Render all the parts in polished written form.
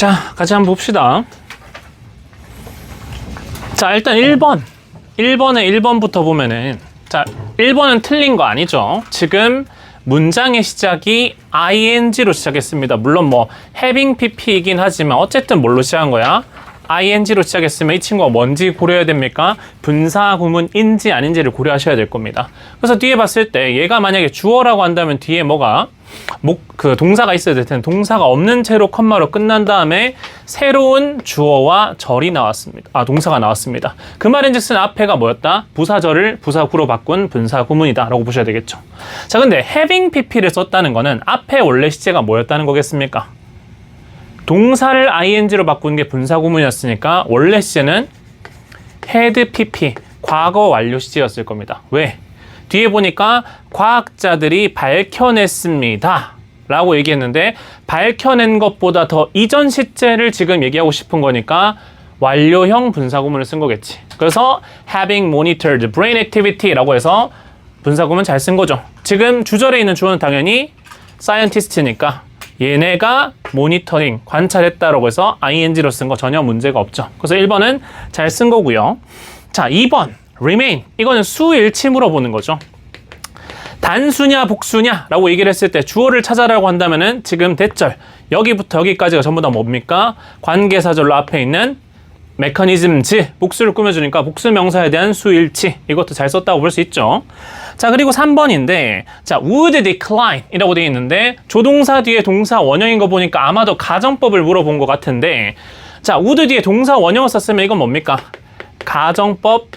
자, 같이 한번 봅시다. 자, 일단 1번에 1번부터 보면은, 자, 1번은 틀린 거 아니죠? 지금 문장의 시작이 ing로 시작했습니다. 물론 뭐 having pp이긴 하지만 어쨌든 뭘로 시작한 거야? ing로 시작했으면 이 친구가 뭔지 고려해야 됩니까? 분사 구문인지 아닌지를 고려하셔야 될 겁니다. 그래서 뒤에 봤을 때 얘가 만약에 주어라고 한다면 뒤에 뭐가 그 동사가 있어야 될 텐데 동사가 없는 채로 컴마로 끝난 다음에 새로운 주어와 절이 나왔습니다. 동사가 나왔습니다. 그 말인즉슨 앞에가 뭐였다? 부사절을 부사구로 바꾼 분사 구문이다 라고 보셔야 되겠죠. 자, 근데 having pp를 썼다는 거는 앞에 원래 시제가 뭐였다는 거겠습니까? 동사를 ing로 바꾼 게 분사 구문이었으니까 원래 시제는 had pp, 과거 완료 시제였을 겁니다. 왜? 뒤에 보니까 과학자들이 밝혀냈습니다 라고 얘기했는데 밝혀낸 것보다 더 이전 시제를 지금 얘기하고 싶은 거니까 완료형 분사구문을 쓴 거겠지. 그래서 having monitored brain activity 라고 해서 분사구문 잘 쓴 거죠. 지금 주절에 있는 주어는 당연히 scientist니까 얘네가 모니터링, 관찰했다라고 해서 ing로 쓴 거 전혀 문제가 없죠. 그래서 1번은 잘 쓴 거고요. 자, 2번 remain, 이거는 수일치 물어보는 거죠. 단수냐 복수냐 라고 얘기를 했을 때 주어를 찾아라고 한다면은 지금 대절 여기부터 여기까지가 전부 다 뭡니까? 관계사절로 앞에 있는 mechanisms, 복수를 꾸며주니까 복수 명사에 대한 수일치, 이것도 잘 썼다고 볼 수 있죠. 자, 그리고 3번인데 자, would decline 이라고 되어 있는데 조동사 뒤에 동사 원형인 거 보니까 아마도 가정법을 물어본 것 같은데, 자, would 뒤에 동사 원형을 썼으면 이건 뭡니까? 가정법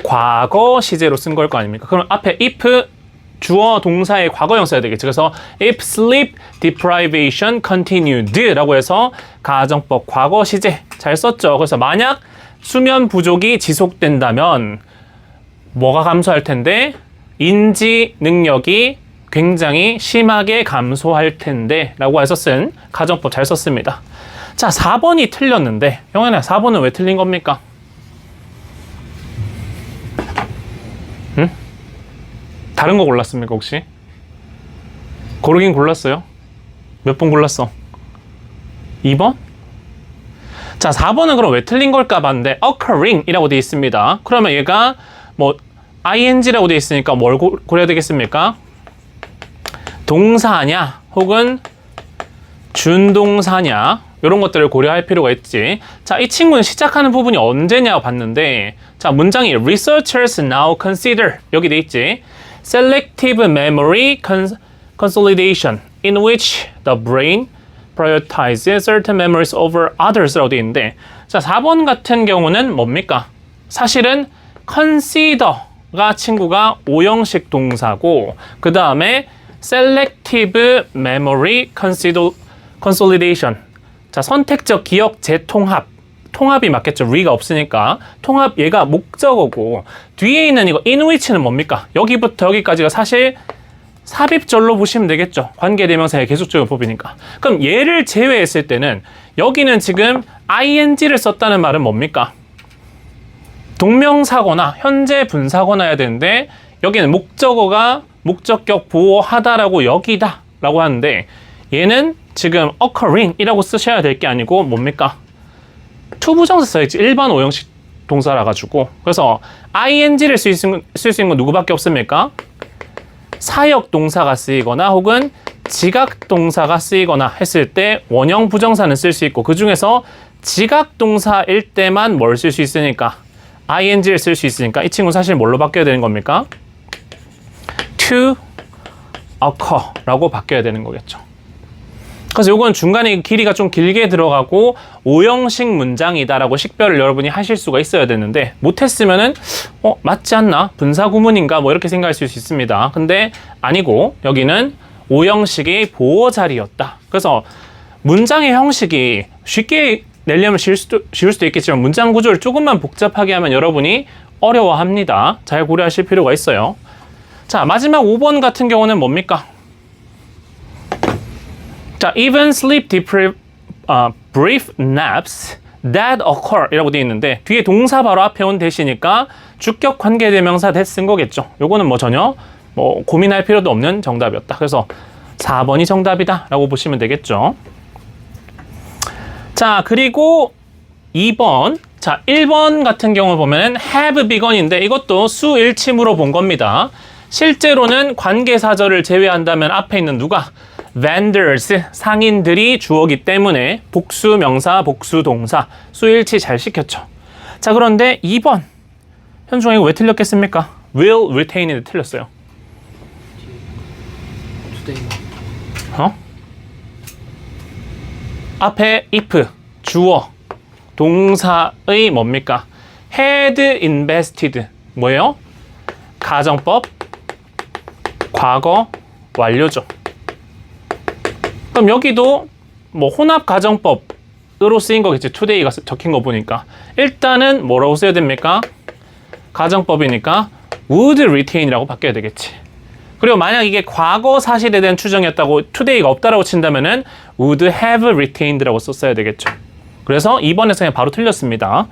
과거 시제로 쓴 걸 거 아닙니까? 그럼 앞에 if 주어 동사의 과거형 써야 되겠죠. 그래서 if sleep deprivation continued 라고 해서 가정법 과거 시제 잘 썼죠. 그래서 만약 수면 부족이 지속된다면 뭐가 감소할 텐데? 인지 능력이 굉장히 심하게 감소할 텐데 라고 해서 쓴 가정법 잘 썼습니다. 자, 4번이 틀렸는데 형아야 4번은 왜 틀린 겁니까? 응? 다른 거 골랐습니까 혹시? 고르긴 골랐어요? 몇 번 골랐어? 2번? 자, 4번은 그럼 왜 틀린 걸까 봤는데 occurring 이라고 되어 있습니다. 그러면 얘가 뭐 ing라고 되어 있으니까 뭘 고려해야 되겠습니까? 동사냐 혹은 준동사냐 이런 것들을 고려할 필요가 있지. 자, 이 친구는 시작하는 부분이 언제냐고 봤는데, 자, 문장이 researchers now consider 여기 돼 있지. selective memory consolidation in which the brain prioritizes certain memories over others 라고 돼 있는데, 자, 4번 같은 경우는 뭡니까? 사실은 consider가 친구가 오형식 동사고 그 다음에 selective memory consolidation, 자, 선택적 기억 재통합, 통합이 맞겠죠. re가 없으니까 통합, 얘가 목적어고 뒤에 있는 이거 in which는 뭡니까? 여기부터 여기까지가 사실 삽입절로 보시면 되겠죠. 관계대명사의 계속적인 법이니까. 그럼 얘를 제외했을 때는 여기는 지금 ing를 썼다는 말은 뭡니까? 동명사거나 현재 분사거나 해야 되는데 여기는 목적어가 목적격 보호하다라고 여기다 라고 하는데 얘는 지금 occurring 이라고 쓰셔야 될 게 아니고 뭡니까? 투부정사 써야지. 일반 오형식 동사라 가지고. 그래서 ing를 쓸 수 있는 건 누구밖에 없습니까? 사역 동사가 쓰이거나 혹은 지각 동사가 쓰이거나 했을 때 원형 부정사는 쓸 수 있고, 그 중에서 지각 동사일 때만 뭘 쓸 수 있으니까 ing를 쓸 수 있으니까 이 친구는 사실 뭘로 바뀌어야 되는 겁니까? to occur 라고 바뀌어야 되는 거겠죠. 그래서 요건 중간에 길이가 좀 길게 들어가고 오형식 문장이다라고 식별을 여러분이 하실 수가 있어야 되는데 못했으면은 맞지 않나? 분사구문인가? 뭐 이렇게 생각할 수 있습니다. 근데 아니고 여기는 오형식의 보호 자리였다. 그래서 문장의 형식이 쉽게 내려면 쉬울 수도 있겠지만 문장 구조를 조금만 복잡하게 하면 여러분이 어려워합니다. 잘 고려하실 필요가 있어요. 자, 마지막 5번 같은 경우는 뭡니까? 자, even sleep brief naps that occur 이라고 되어 있는데 뒤에 동사 바로 앞에 온 대시니까 주격 관계대명사 that 쓴 거겠죠. 요거는 뭐 전혀 뭐 고민할 필요도 없는 정답이었다. 그래서 4번이 정답이다 라고 보시면 되겠죠. 자, 그리고 2번. 자, 1번 같은 경우 보면은 have begun인데 이것도 수일치무로 본 겁니다. 실제로는 관계사절을 제외한다면 앞에 있는 누가? vendors, 상인들이 주어기 때문에 복수 명사, 복수 동사, 수일치 잘 시켰죠. 자, 그런데 2번. 현중아 이거 왜 틀렸겠습니까? will retain인데 틀렸어요. 앞에 if, 주어, 동사의 뭡니까? had invested, 뭐예요? 가정법, 과거, 완료죠. 그럼 여기도 뭐 혼합 가정법으로 쓰인 거겠지. today가 적힌 거 보니까. 일단은 뭐라고 써야 됩니까? 가정법이니까 would retain이라고 바뀌어야 되겠지. 그리고 만약 이게 과거 사실에 대한 추정이었다고 today가 없다라고 친다면은 would have retained라고 썼어야 되겠죠. 그래서 2번에서 그냥 바로 틀렸습니다.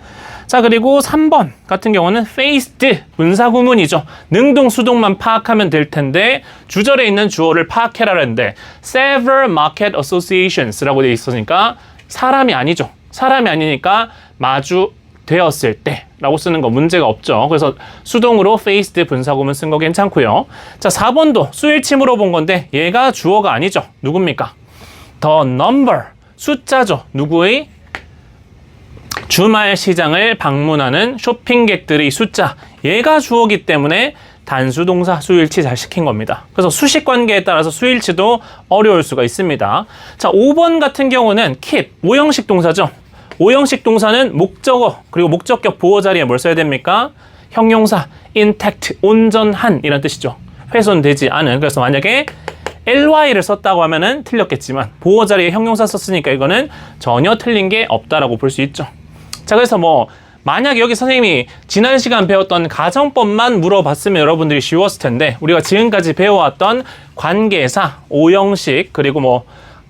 자, 그리고 3번 같은 경우는 faced, 분사구문이죠. 능동수동만 파악하면 될 텐데 주절에 있는 주어를 파악해라는데 several market associations라고 되어 있으니까 사람이 아니죠. 사람이 아니니까 마주 되었을 때 라고 쓰는 거 문제가 없죠. 그래서 수동으로 faced 분사구문 쓴 거 괜찮고요. 자, 4번도 수일치무로 본 건데 얘가 주어가 아니죠. 누굽니까? the number, 숫자죠. 누구의? 주말 시장을 방문하는 쇼핑객들의 숫자. 얘가 주어기 때문에 단수동사 수일치 잘 시킨 겁니다. 그래서 수식 관계에 따라서 수일치도 어려울 수가 있습니다. 자, 5번 같은 경우는 keep, 오형식 동사죠. 오형식 동사는 목적어 그리고 목적격 보호 자리에 뭘 써야 됩니까? 형용사 intact, 온전한 이란 뜻이죠. 훼손되지 않은. 그래서 만약에 ly를 썼다고 하면은 틀렸겠지만 보호 자리에 형용사 썼으니까 이거는 전혀 틀린 게 없다라고 볼 수 있죠. 자, 그래서 뭐 만약에 여기 선생님이 지난 시간 배웠던 가정법만 물어봤으면 여러분들이 쉬웠을 텐데 우리가 지금까지 배워왔던 관계사, 오형식 그리고 뭐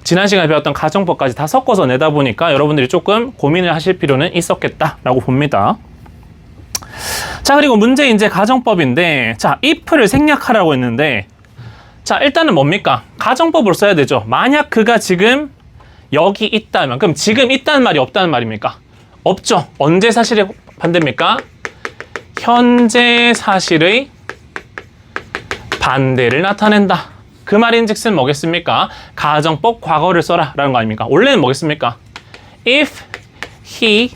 지난 시간에 배웠던 가정법까지 다 섞어서 내다 보니까 여러분들이 조금 고민을 하실 필요는 있었겠다라고 봅니다. 자, 그리고 문제 이제 가정법인데 자, if를 생략하라고 했는데 자, 일단은 뭡니까? 가정법으로 써야 되죠. 만약 그가 지금 여기 있다면 그럼 지금 있다는 말이 없다는 말입니까? 없죠. 언제 사실의 반대입니까? 현재 사실의 반대를 나타낸다. 그 말인즉슨 뭐겠습니까? 가정법 과거를 써라 라는 거 아닙니까? 원래는 뭐겠습니까? If he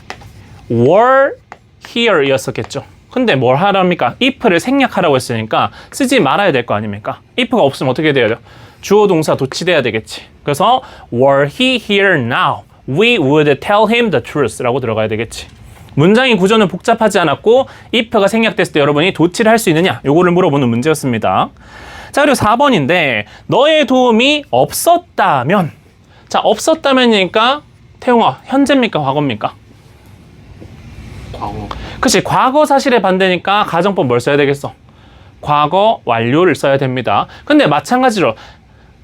were here 이었었겠죠. 근데 뭘 하랍니까? if를 생략하라고 했으니까 쓰지 말아야 될 거 아닙니까? if가 없으면 어떻게 돼야 돼요? 주어 동사 도치돼야 되겠지. 그래서 were he here now, we would tell him the truth 라고 들어가야 되겠지. 문장의 구조는 복잡하지 않았고 if가 생략됐을 때 여러분이 도치를 할 수 있느냐? 요거를 물어보는 문제였습니다. 자, 그리고 4번인데 너의 도움이 없었다면 자, 없었다면이니까 태용아 현재입니까? 과거입니까? 과거. 그치, 과거 사실의 반대니까 가정법 뭘 써야 되겠어? 과거 완료를 써야 됩니다. 근데 마찬가지로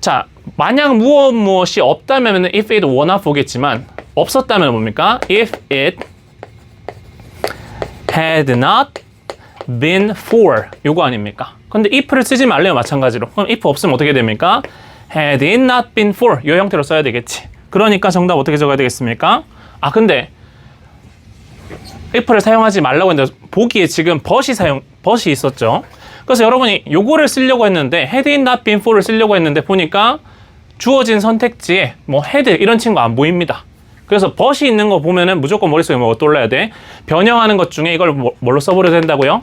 자, 만약 무엇이 없다면 if it were not 보겠지만 없었다면 뭡니까? If it had not been for 요거 아닙니까? 근데 if를 쓰지 말래요. 마찬가지로. 그럼 if 없으면 어떻게 됩니까? had it not been for 요 형태로 써야 되겠지. 그러니까 정답 어떻게 적어야 되겠습니까? 아, 근데 if를 사용하지 말라고 했는데 보기에 지금 but이 있었죠. 그래서 여러분이 요거를 쓰려고 했는데 had it not been for를 쓰려고 했는데 보니까 주어진 선택지에 뭐 had 이런 친구 안 보입니다. 그래서 but이 있는 거 보면은 무조건 머릿속에 뭐가 떠올라야 돼? 변형하는 것 중에 이걸 뭘로 써버려야 된다고요?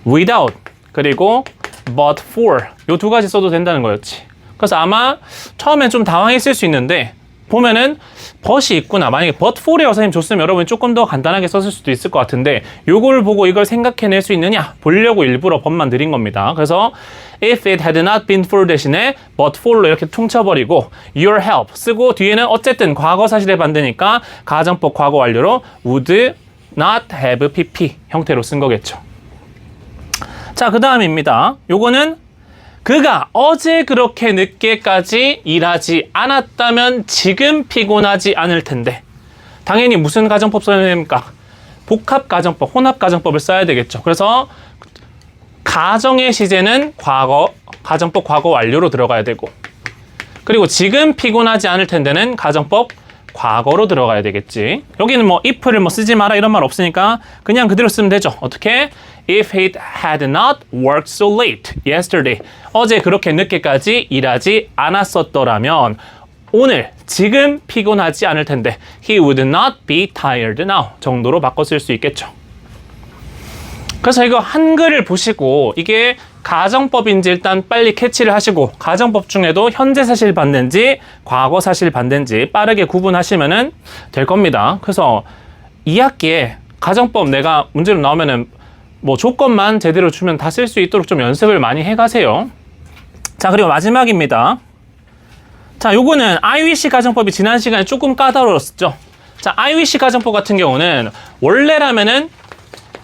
without 그리고 but for 요 두 가지 써도 된다는 거였지. 그래서 아마 처음엔 좀 당황했을 수 있는데 보면은 but이 있구나. 만약에 but for이라고 선생님 줬으면 여러분이 조금 더 간단하게 썼을 수도 있을 것 같은데 요걸 보고 이걸 생각해낼 수 있느냐 보려고 일부러 but만 드린 겁니다. 그래서 if it had not been for 대신에 but for로 이렇게 퉁쳐버리고 your help 쓰고 뒤에는 어쨌든 과거 사실에 반대니까 가정법 과거 완료로 would not have pp 형태로 쓴 거겠죠. 자, 그 다음입니다. 요거는 그가 어제 그렇게 늦게까지 일하지 않았다면 지금 피곤하지 않을 텐데 당연히 무슨 가정법 써야 됩니까? 복합가정법, 혼합가정법을 써야 되겠죠. 그래서 가정의 시제는 과거, 가정법 과거 완료로 들어가야 되고 그리고 지금 피곤하지 않을 텐데는 가정법 과거로 들어가야 되겠지. 여기는 뭐 if를 뭐 쓰지 마라 이런 말 없으니까 그냥 그대로 쓰면 되죠. 어떻게? If it had not worked so late yesterday. 어제 그렇게 늦게까지 일하지 않았었더라면 오늘, 지금 피곤하지 않을 텐데 he would not be tired now 정도로 바꿔 쓸 수 있겠죠. 그래서 이거 한글을 보시고 이게 가정법인지 일단 빨리 캐치를 하시고 가정법 중에도 현재 사실 반대인지 과거 사실 반대인지 빠르게 구분하시면 될 겁니다. 그래서 2학기에 가정법 내가 문제로 나오면은 뭐 조건만 제대로 주면 다 쓸 수 있도록 좀 연습을 많이 해가세요. 자, 그리고 마지막입니다. 자, 요거는 I wish 가정법이 지난 시간에 조금 까다로웠었죠. 자, I wish 가정법 같은 경우는 원래라면은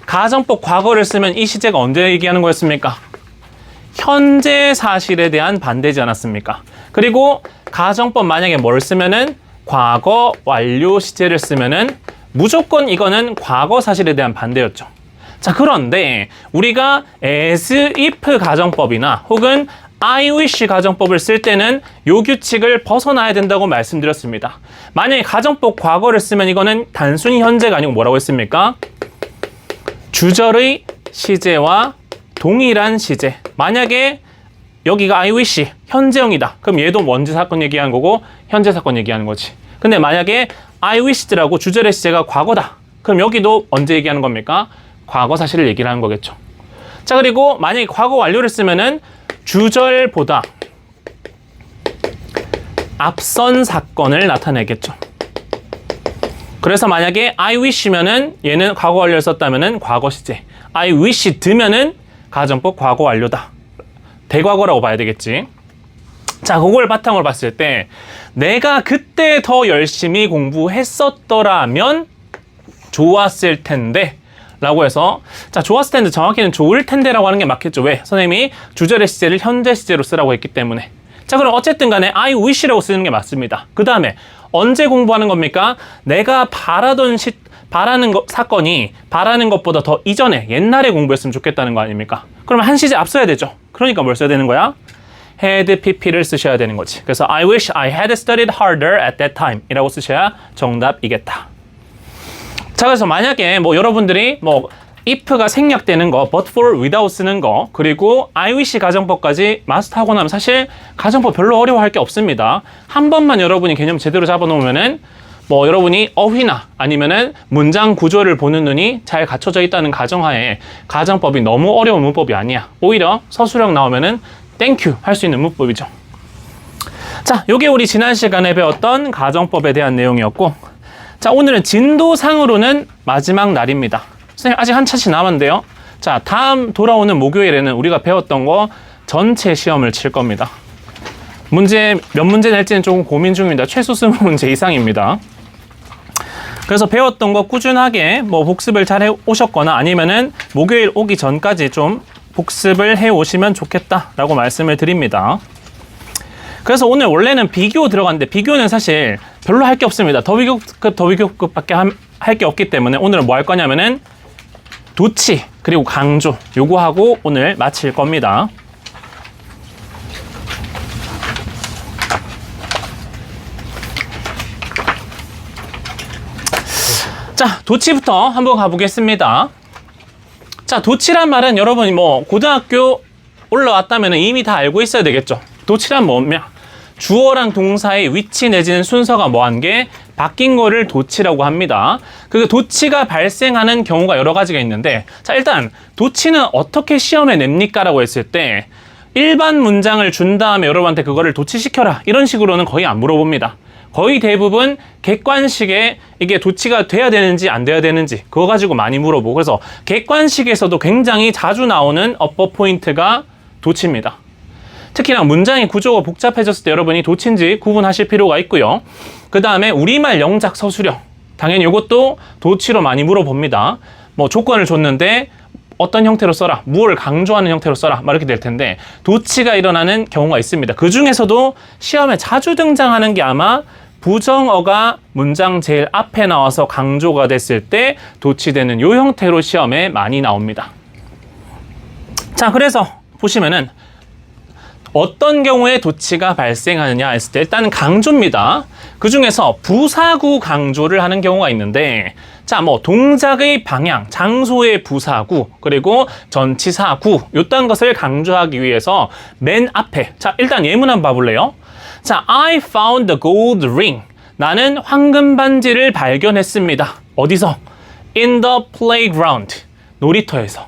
가정법 과거를 쓰면 이 시제가 언제 얘기하는 거였습니까? 현재 사실에 대한 반대지 않았습니까? 그리고 가정법 만약에 뭘 쓰면은 과거 완료 시제를 쓰면은 무조건 이거는 과거 사실에 대한 반대였죠. 자, 그런데 우리가 as if 가정법이나 혹은 I wish 가정법을 쓸 때는 요 규칙을 벗어나야 된다고 말씀드렸습니다. 만약에 가정법 과거를 쓰면 이거는 단순히 현재가 아니고 뭐라고 했습니까? 주절의 시제와 동일한 시제. 만약에 여기가 I wish 현재형이다. 그럼 얘도 먼지 사건 얘기하는 거고 현재 사건 얘기하는 거지. 근데 만약에 I wish드라고 주절의 시제가 과거다. 그럼 여기도 언제 얘기하는 겁니까? 과거 사실을 얘기를 하는 거겠죠. 자, 그리고 만약에 과거 완료를 쓰면은 주절보다 앞선 사건을 나타내겠죠. 그래서 만약에 I wish면은 얘는 과거 완료를 썼다면은 과거 시제. I wish드면은 가정법 과거 완료다. 대과거라고 봐야 되겠지. 자, 그걸 바탕으로 봤을 때 내가 그때 더 열심히 공부했었더라면 좋았을 텐데 라고 해서, 자, 좋았을 텐데 정확히는 좋을 텐데라고 하는 게 맞겠죠. 왜? 선생님이 주절의 시제를 현재 시제로 쓰라고 했기 때문에. 자, 그럼 어쨌든 간에 I wish라고 쓰는 게 맞습니다. 그 다음에 언제 공부하는 겁니까? 내가 바라는 사건이 바라는 것보다 더 이전에 옛날에 공부했으면 좋겠다는 거 아닙니까? 그러면 한 시제 앞서야 되죠. 그러니까 뭘 써야 되는 거야? had pp를 쓰셔야 되는 거지. 그래서 I wish I had studied harder at that time 이라고 쓰셔야 정답이겠다. 자, 그래서 만약에 뭐 여러분들이 뭐 if가 생략되는 거, but for, without 쓰는 거, 그리고 I wish 가정법까지 마스터하고 나면 사실 가정법 별로 어려워할 게 없습니다. 한 번만 여러분이 개념 제대로 잡아놓으면은 뭐 여러분이 어휘나 아니면은 문장 구조를 보는 눈이 잘 갖춰져 있다는 가정하에 가정법이 너무 어려운 문법이 아니야. 오히려 서술형 나오면은 땡큐 할 수 있는 문법이죠. 자, 요게 우리 지난 시간에 배웠던 가정법에 대한 내용이었고, 자, 오늘은 진도상으로는 마지막 날입니다. 선생님 아직 한 차씩 남았는데요. 자, 다음 돌아오는 목요일에는 우리가 배웠던 거 전체 시험을 칠 겁니다. 문제 몇 문제 낼지는 조금 고민 중입니다. 최소 20문제 이상입니다. 그래서 배웠던 거 꾸준하게 뭐 복습을 잘 해오셨거나 아니면은 목요일 오기 전까지 좀 복습을 해오시면 좋겠다라고 말씀을 드립니다. 그래서 오늘 원래는 비교 들어갔는데 비교는 사실 별로 할 게 없습니다. 더비교급밖에 할 게 없기 때문에 오늘은 뭐 할 거냐면은 도치 그리고 강조 요거 하고 오늘 마칠 겁니다. 자, 도치부터 한번 가보겠습니다. 자, 도치란 말은 여러분이 뭐 고등학교 올라왔다면 이미 다 알고 있어야 되겠죠. 도치란 뭐냐? 주어랑 동사의 위치 내지는 순서가 뭐한 게 바뀐 거를 도치라고 합니다. 그 도치가 발생하는 경우가 여러 가지가 있는데, 자, 일단 도치는 어떻게 시험에 냅니까? 라고 했을 때 일반 문장을 준 다음에 여러분한테 그거를 도치시켜라 이런 식으로는 거의 안 물어봅니다. 거의 대부분 객관식에 이게 도치가 돼야 되는지 안 돼야 되는지 그거 가지고 많이 물어보고, 그래서 객관식에서도 굉장히 자주 나오는 어법 포인트가 도치입니다. 특히나 문장의 구조가 복잡해졌을 때 여러분이 도치인지 구분하실 필요가 있고요. 그 다음에 우리말 영작 서술형, 당연히 이것도 도치로 많이 물어봅니다. 뭐 조건을 줬는데 어떤 형태로 써라, 무엇을 강조하는 형태로 써라, 막 이렇게 될 텐데 도치가 일어나는 경우가 있습니다. 그 중에서도 시험에 자주 등장하는 게 아마 부정어가 문장 제일 앞에 나와서 강조가 됐을 때 도치되는 요 형태로 시험에 많이 나옵니다. 자, 그래서 보시면은 어떤 경우에 도치가 발생하느냐 했을 때 일단 강조입니다. 그 중에서 부사구 강조를 하는 경우가 있는데, 자, 뭐 동작의 방향, 장소의 부사구, 그리고 전치사구, 요딴 것을 강조하기 위해서 맨 앞에, 자, 일단 예문 한번 봐볼래요? 자, I found the gold ring. 나는 황금 반지를 발견했습니다. 어디서? In the playground. 놀이터에서.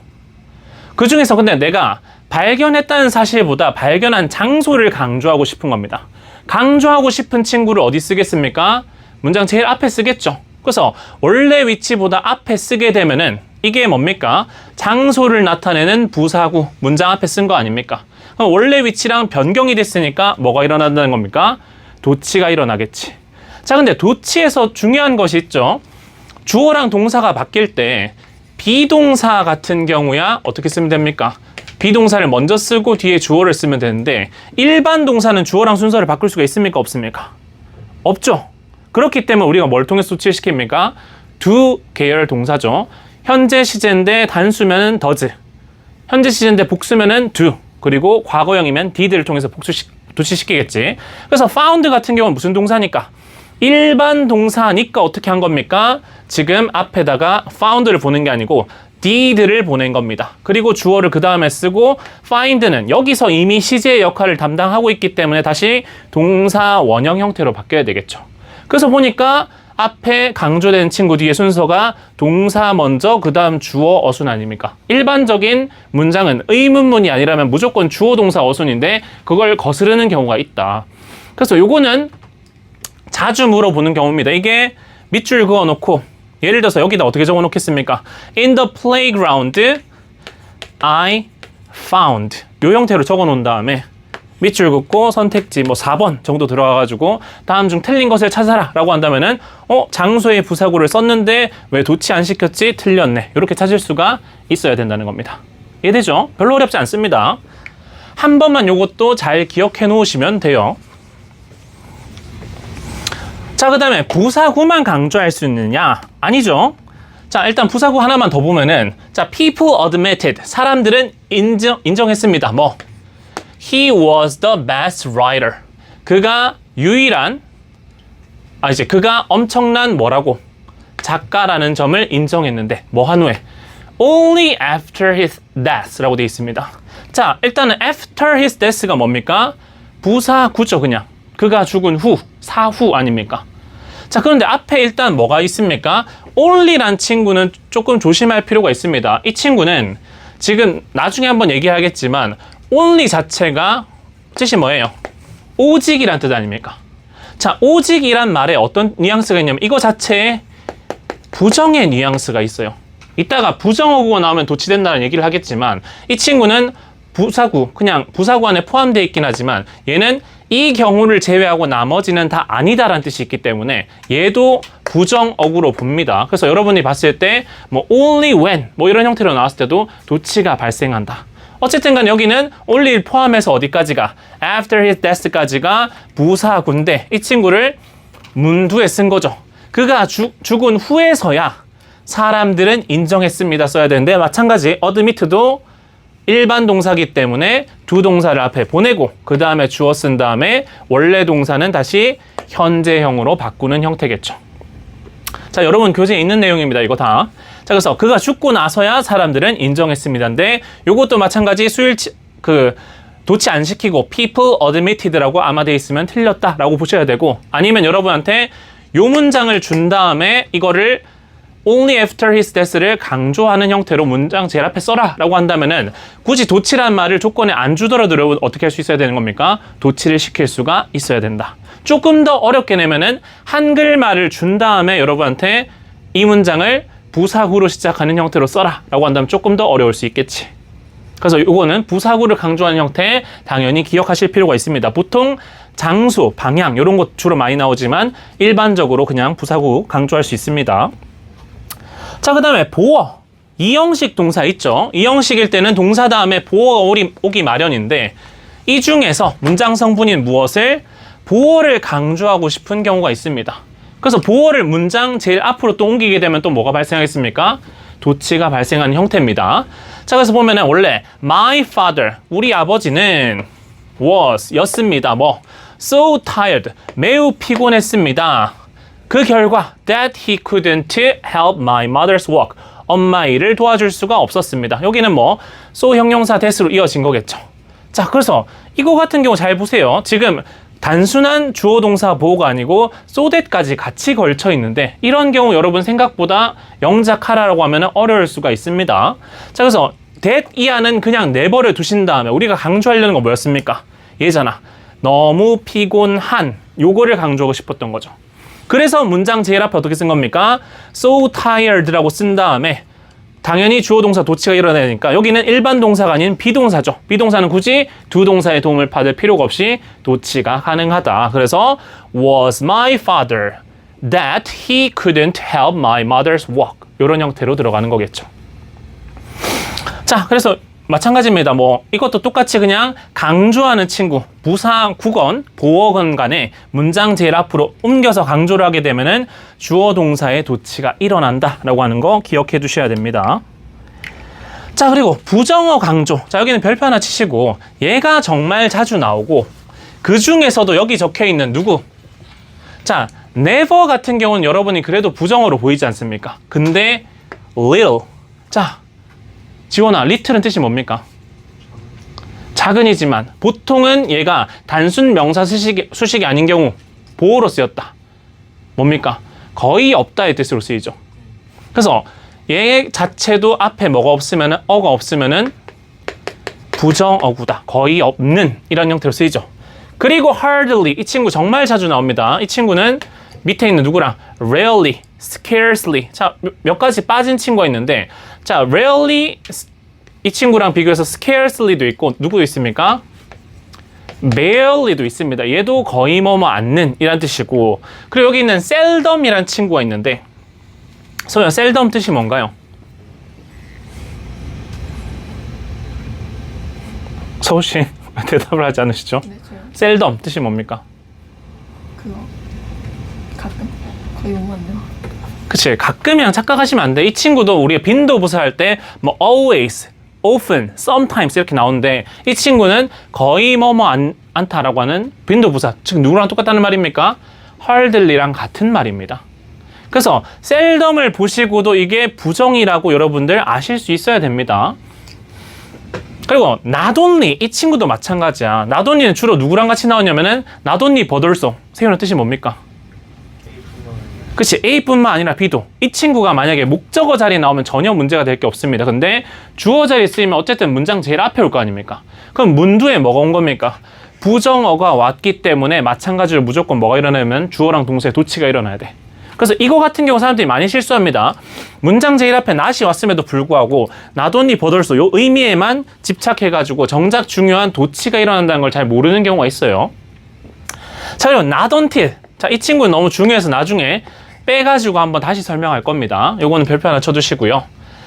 그 중에서 근데 내가 발견했다는 사실보다 발견한 장소를 강조하고 싶은 겁니다. 강조하고 싶은 친구를 어디 쓰겠습니까? 문장 제일 앞에 쓰겠죠. 그래서 원래 위치보다 앞에 쓰게 되면은 이게 뭡니까? 장소를 나타내는 부사구, 문장 앞에 쓴 거 아닙니까? 그럼 원래 위치랑 변경이 됐으니까 뭐가 일어난다는 겁니까? 도치가 일어나겠지. 자, 근데 도치에서 중요한 것이 있죠. 주어랑 동사가 바뀔 때 비동사 같은 경우야 어떻게 쓰면 됩니까? 비동사를 먼저 쓰고 뒤에 주어를 쓰면 되는데 일반 동사는 주어랑 순서를 바꿀 수가 있습니까? 없습니까? 없죠. 그렇기 때문에 우리가 뭘 통해서 도치시킵니까? 두 계열 동사죠. 현재 시제인데 단수면은 does, 현재 시제인데 복수면은 do, 그리고 과거형이면 did를 통해서 도치시키겠지. 그래서 found 같은 경우는 무슨 동사니까? 일반 동사니까 어떻게 한 겁니까? 지금 앞에다가 found를 보낸 게 아니고 did를 보낸 겁니다. 그리고 주어를 그 다음에 쓰고 find는 여기서 이미 시제의 역할을 담당하고 있기 때문에 다시 동사 원형 형태로 바뀌어야 되겠죠. 그래서 보니까 앞에 강조된 친구 뒤에 순서가 동사 먼저 그 다음 주어 어순 아닙니까? 일반적인 문장은 의문문이 아니라면 무조건 주어 동사 어순인데 그걸 거스르는 경우가 있다. 그래서 요거는 자주 물어보는 경우입니다. 이게 밑줄 그어놓고 예를 들어서 여기다 어떻게 적어놓겠습니까? In the playground, I found. 요 형태로 적어놓은 다음에 밑줄 긋고 선택지 뭐 4번 정도 들어가가지고 다음 중 틀린 것을 찾아라 라고 한다면은 장소의 부사구를 썼는데 왜 도치 안 시켰지? 틀렸네. 이렇게 찾을 수가 있어야 된다는 겁니다. 이해되죠? 별로 어렵지 않습니다. 한 번만 요것도 잘 기억해 놓으시면 돼요. 자, 그 다음에 부사구만 강조할 수 있느냐? 아니죠. 자, 일단 부사구 하나만 더 보면은 자, people admitted. 사람들은 인정했습니다. 뭐? He was the best writer. 그가 유일한 이제 그가 엄청난 뭐라고? 작가라는 점을 인정했는데 뭐 한 후에? Only after his death 라고 되어 있습니다. 자, 일단은 after his death가 뭡니까? 부사구죠, 그냥. 그가 죽은 후, 사후 아닙니까? 자, 그런데 앞에 일단 뭐가 있습니까? only란 친구는 조금 조심할 필요가 있습니다. 이 친구는 지금 나중에 한번 얘기하겠지만 only 자체가 뜻이 뭐예요? 오직이란 뜻 아닙니까? 자, 오직이란 말에 어떤 뉘앙스가 있냐면 이거 자체에 부정의 뉘앙스가 있어요. 이따가 부정어구가 나오면 도치된다는 얘기를 하겠지만 이 친구는 부사구, 그냥 부사구 안에 포함되어 있긴 하지만 얘는 이 경우를 제외하고 나머지는 다 아니다라는 뜻이 있기 때문에 얘도 부정어구로 봅니다. 그래서 여러분이 봤을 때 뭐 only when 뭐 이런 형태로 나왔을 때도 도치가 발생한다. 어쨌든 간 여기는 only를 포함해서 어디까지가? after his death까지가 부사구인데 이 친구를 문두에 쓴 거죠. 그가 죽은 후에서야 사람들은 인정했습니다 써야 되는데 마찬가지 admit도 일반 동사기 때문에 두 동사를 앞에 보내고 그 다음에 주어 쓴 다음에 원래 동사는 다시 현재형으로 바꾸는 형태겠죠. 자, 여러분 교재에 있는 내용입니다. 이거 다. 자, 그래서 그가 죽고 나서야 사람들은 인정했습니다인데 요것도 마찬가지 도치 안 시키고 people admitted라고 아마 돼 있으면 틀렸다라고 보셔야 되고 아니면 여러분한테 요 문장을 준 다음에 이거를 only after his death를 강조하는 형태로 문장 제일 앞에 써라 라고 한다면은 굳이 도치란 말을 조건에 안 주더라도 여러분 어떻게 할 수 있어야 되는 겁니까? 도치를 시킬 수가 있어야 된다. 조금 더 어렵게 내면은 한글말을 준 다음에 여러분한테 이 문장을 부사구로 시작하는 형태로 써라 라고 한다면 조금 더 어려울 수 있겠지. 그래서 이거는 부사구를 강조하는 형태 당연히 기억하실 필요가 있습니다. 보통 장소, 방향 이런 것 주로 많이 나오지만 일반적으로 그냥 부사구 강조할 수 있습니다. 자, 그 다음에 보어. 이형식 동사 있죠? 이형식일 때는 동사 다음에 보어가 오기 마련인데 이 중에서 문장 성분인 무엇을 보어를 강조하고 싶은 경우가 있습니다. 그래서 보어를 문장 제일 앞으로 또 옮기게 되면 또 뭐가 발생하겠습니까? 도치가 발생하는 형태입니다. 자, 그래서 보면은 원래 my father, 우리 아버지는 was 였습니다. 뭐 so tired, 매우 피곤했습니다. 그 결과 that he couldn't help my mother's work, 엄마 일을 도와줄 수가 없었습니다. 여기는 뭐 so 형용사 that으로 이어진 거겠죠. 자, 그래서 이거 같은 경우 잘 보세요. 지금 단순한 주어 동사 보호가 아니고 so that까지 같이 걸쳐 있는데 이런 경우 여러분 생각보다 영작하라고 하면 어려울 수가 있습니다. 자, 그래서 that 이하는 그냥 내버려 두신 다음에 우리가 강조하려는 건 뭐였습니까? 얘잖아. 너무 피곤한, 요거를 강조하고 싶었던 거죠. 그래서 문장 제일 앞에 어떻게 쓴 겁니까? so tired라고 쓴 다음에 당연히 주어 동사 도치가 일어나야 되니까 여기는 일반 동사가 아닌 비동사죠. 비동사는 굳이 두 동사의 도움을 받을 필요가 없이 도치가 가능하다. 그래서 was my father that he couldn't help my mother's work, 이런 형태로 들어가는 거겠죠. 자, 그래서 마찬가지입니다. 뭐 이것도 똑같이 그냥 강조하는 친구, 부사, 국언, 보어건 간에 문장 제일 앞으로 옮겨서 강조를 하게 되면은 주어 동사의 도치가 일어난다라고 하는 거 기억해 두셔야 됩니다. 자, 그리고 부정어 강조. 자, 여기는 별표 하나 치시고 얘가 정말 자주 나오고 그 중에서도 여기 적혀 있는 누구? 자, never 같은 경우는 여러분이 그래도 부정어로 보이지 않습니까? 근데 little. 자, 지원아, little은 뜻이 뭡니까? 작은이지만 보통은 얘가 단순 명사 수식이 아닌 경우 보어로 쓰였다. 뭡니까? 거의 없다의 뜻으로 쓰이죠. 그래서 얘 자체도 앞에 뭐가 없으면은 어가 없으면은 부정어구다. 거의 없는 이런 형태로 쓰이죠. 그리고 hardly, 이 친구 정말 자주 나옵니다. 이 친구는 밑에 있는 누구랑 rarely, scarcely. 자, 몇 가지 빠진 친구가 있는데, 자, rarely 이 친구랑 비교해서 scarcely도 있고 누구도 있습니까? barely도 있습니다. 얘도 거의 뭐뭐 않는 이란 뜻이고, 그리고 여기 있는 seldom이란 친구가 있는데, 소연 seldom 뜻이 뭔가요? 서우 씨 대답을 하지 않으시죠? 네, 저요. seldom 뜻이 뭡니까? 그거 가끔 거의 못 만나요. 그치, 가끔이랑 착각하시면 안 돼. 이 친구도 우리가 빈도부사 할 때 뭐 always, often, sometimes 이렇게 나오는데 이 친구는 거의 뭐뭐 않다라고 하는 빈도부사, 즉 누구랑 똑같다는 말입니까? hardly랑 같은 말입니다. 그래서 seldom을 보시고도 이게 부정이라고 여러분들 아실 수 있어야 됩니다. 그리고 not only, 이 친구도 마찬가지야. not only는 주로 누구랑 같이 나오냐면은 not only but also, 세우는 뜻이 뭡니까? 그치, A뿐만 아니라 B도. 이 친구가 만약에 목적어 자리에 나오면 전혀 문제가 될 게 없습니다. 근데 주어 자리에 쓰이면 어쨌든 문장 제일 앞에 올 거 아닙니까? 그럼 문두에 뭐가 온 겁니까? 부정어가 왔기 때문에 마찬가지로 무조건 뭐가 일어나면 주어랑 동사의 도치가 일어나야 돼. 그래서 이거 같은 경우 사람들이 많이 실수합니다. 문장 제일 앞에 not이 왔음에도 불구하고 not only but also 요 의미에만 집착해가지고 정작 중요한 도치가 일어난다는 걸 잘 모르는 경우가 있어요. 자, 그리고 not until. 자, 이 친구는 너무 중요해서 나중에 빼가지고 한번 다시 설명할 겁니다. 요거는 별표 하나 쳐두시고요.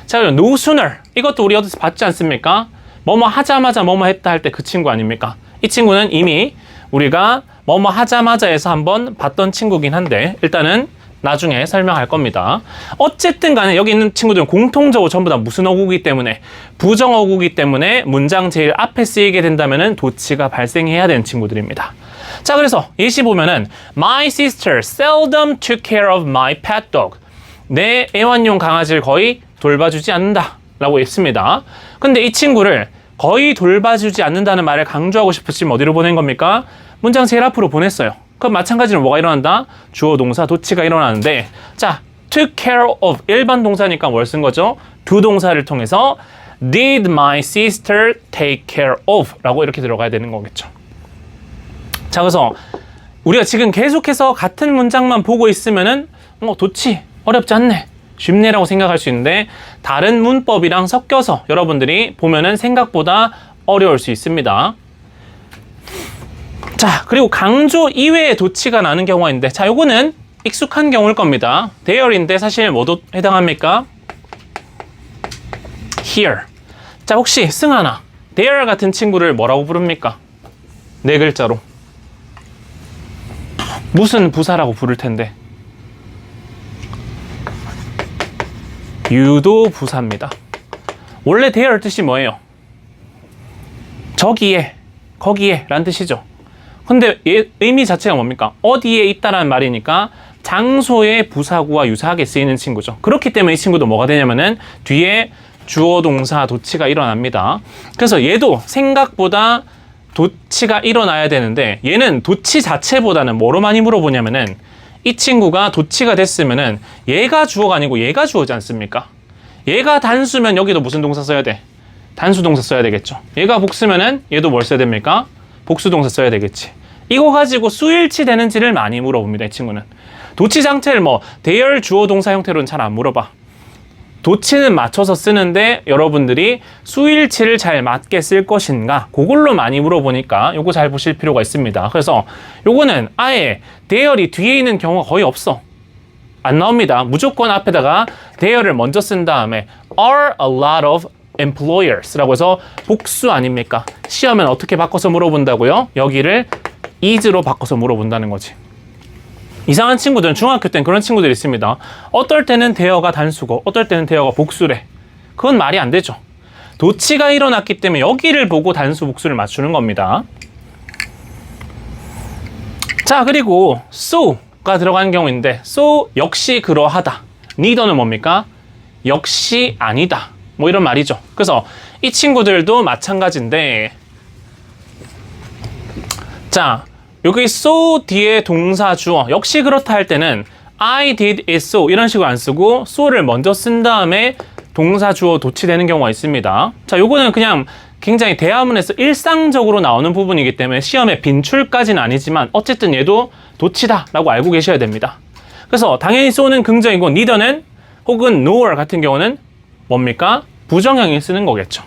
자, 그리고 no sooner. 이것도 우리 어디서 봤지 않습니까? 뭐뭐 하자마자 뭐뭐 했다 할 때 그 친구 아닙니까? 이 친구는 이미 우리가 뭐뭐 하자마자에서 한번 봤던 친구긴 한데 일단은 나중에 설명할 겁니다. 어쨌든 간에 여기 있는 친구들은 공통적으로 전부 다 무슨 어구기 때문에, 부정어구기 때문에 문장 제일 앞에 쓰이게 된다면은 도치가 발생해야 되는 친구들입니다. 자, 그래서 예시 보면은 My sister seldom took care of my pet dog. 내 애완용 강아지를 거의 돌봐주지 않는다 라고 했습니다. 근데 이 친구를 거의 돌봐주지 않는다는 말을 강조하고 싶으시면 어디로 보낸 겁니까? 문장 제일 앞으로 보냈어요. 그럼 마찬가지로 뭐가 일어난다? 주어 동사 도치가 일어나는데, 자, took care of 일반 동사니까 뭘 쓴 거죠? 두 동사를 통해서 did my sister take care of 라고 이렇게 들어가야 되는 거겠죠. 자, 그래서 우리가 지금 계속해서 같은 문장만 보고 있으면은 도치 어렵지 않네, 쉽네라고 생각할 수 있는데 다른 문법이랑 섞여서 여러분들이 보면은 생각보다 어려울 수 있습니다. 자, 그리고 강조 이외의 도치가 나는 경우가 있는데, 자, 요거는 익숙한 경우일 겁니다. there인데 사실 뭐도 해당합니까? here. 자, 혹시 승하나 there 같은 친구를 뭐라고 부릅니까? 네 글자로 무슨 부사라고 부를 텐데? 유도 부사입니다. 원래 there 뜻이 뭐예요? 저기에, 거기에 라는 뜻이죠. 근데 의미 자체가 뭡니까? 어디에 있다라는 말이니까 장소의 부사구와 유사하게 쓰이는 친구죠. 그렇기 때문에 이 친구도 뭐가 되냐면은 뒤에 주어 동사 도치가 일어납니다. 그래서 얘도 생각보다 도치가 일어나야 되는데 얘는 도치 자체보다는 뭐로 많이 물어보냐면은 이 친구가 도치가 됐으면은 얘가 주어가 아니고 얘가 주어지 않습니까? 얘가 단수면 여기도 무슨 동사 써야 돼? 단수 동사 써야 되겠죠. 얘가 복수면은 얘도 뭘 써야 됩니까? 복수 동사 써야 되겠지. 이거 가지고 수일치 되는지를 많이 물어봅니다. 이 친구는. 도치 장체를 뭐 대열 주어 동사 형태로는 잘 안 물어봐. 도치는 맞춰서 쓰는데 여러분들이 수일치를 잘 맞게 쓸 것인가 그걸로 많이 물어보니까 요거 잘 보실 필요가 있습니다. 그래서 요거는 아예 대열이 뒤에 있는 경우가 거의 없어. 안 나옵니다. 무조건 앞에다가 대열을 먼저 쓴 다음에 are a lot of employers라고 해서 복수 아닙니까? 시험엔 어떻게 바꿔서 물어본다고요? 여기를 is로 바꿔서 물어본다는 거지. 이상한 친구들은 중학교 때는 그런 친구들이 있습니다. 어떨 때는 대여가 단수고 어떨 때는 대여가 복수래. 그건 말이 안 되죠. 도치가 일어났기 때문에 여기를 보고 단수 복수를 맞추는 겁니다. 자, 그리고 so가 들어가는 경우인데 so 역시 그러하다. neither는 뭡니까? 역시 아니다. 뭐 이런 말이죠. 그래서 이 친구들도 마찬가지인데 자, 여기 so 뒤에 동사 주어 역시 그렇다 할 때는 I did it so 이런 식으로 안 쓰고 so를 먼저 쓴 다음에 동사 주어 도치되는 경우가 있습니다. 자, 요거는 그냥 굉장히 대화문에서 일상적으로 나오는 부분이기 때문에 시험에 빈출까지는 아니지만 어쨌든 얘도 도치다 라고 알고 계셔야 됩니다. 그래서 당연히 so는 긍정이고 neither는 혹은 nor 같은 경우는 뭡니까? 부정형이 쓰는 거겠죠.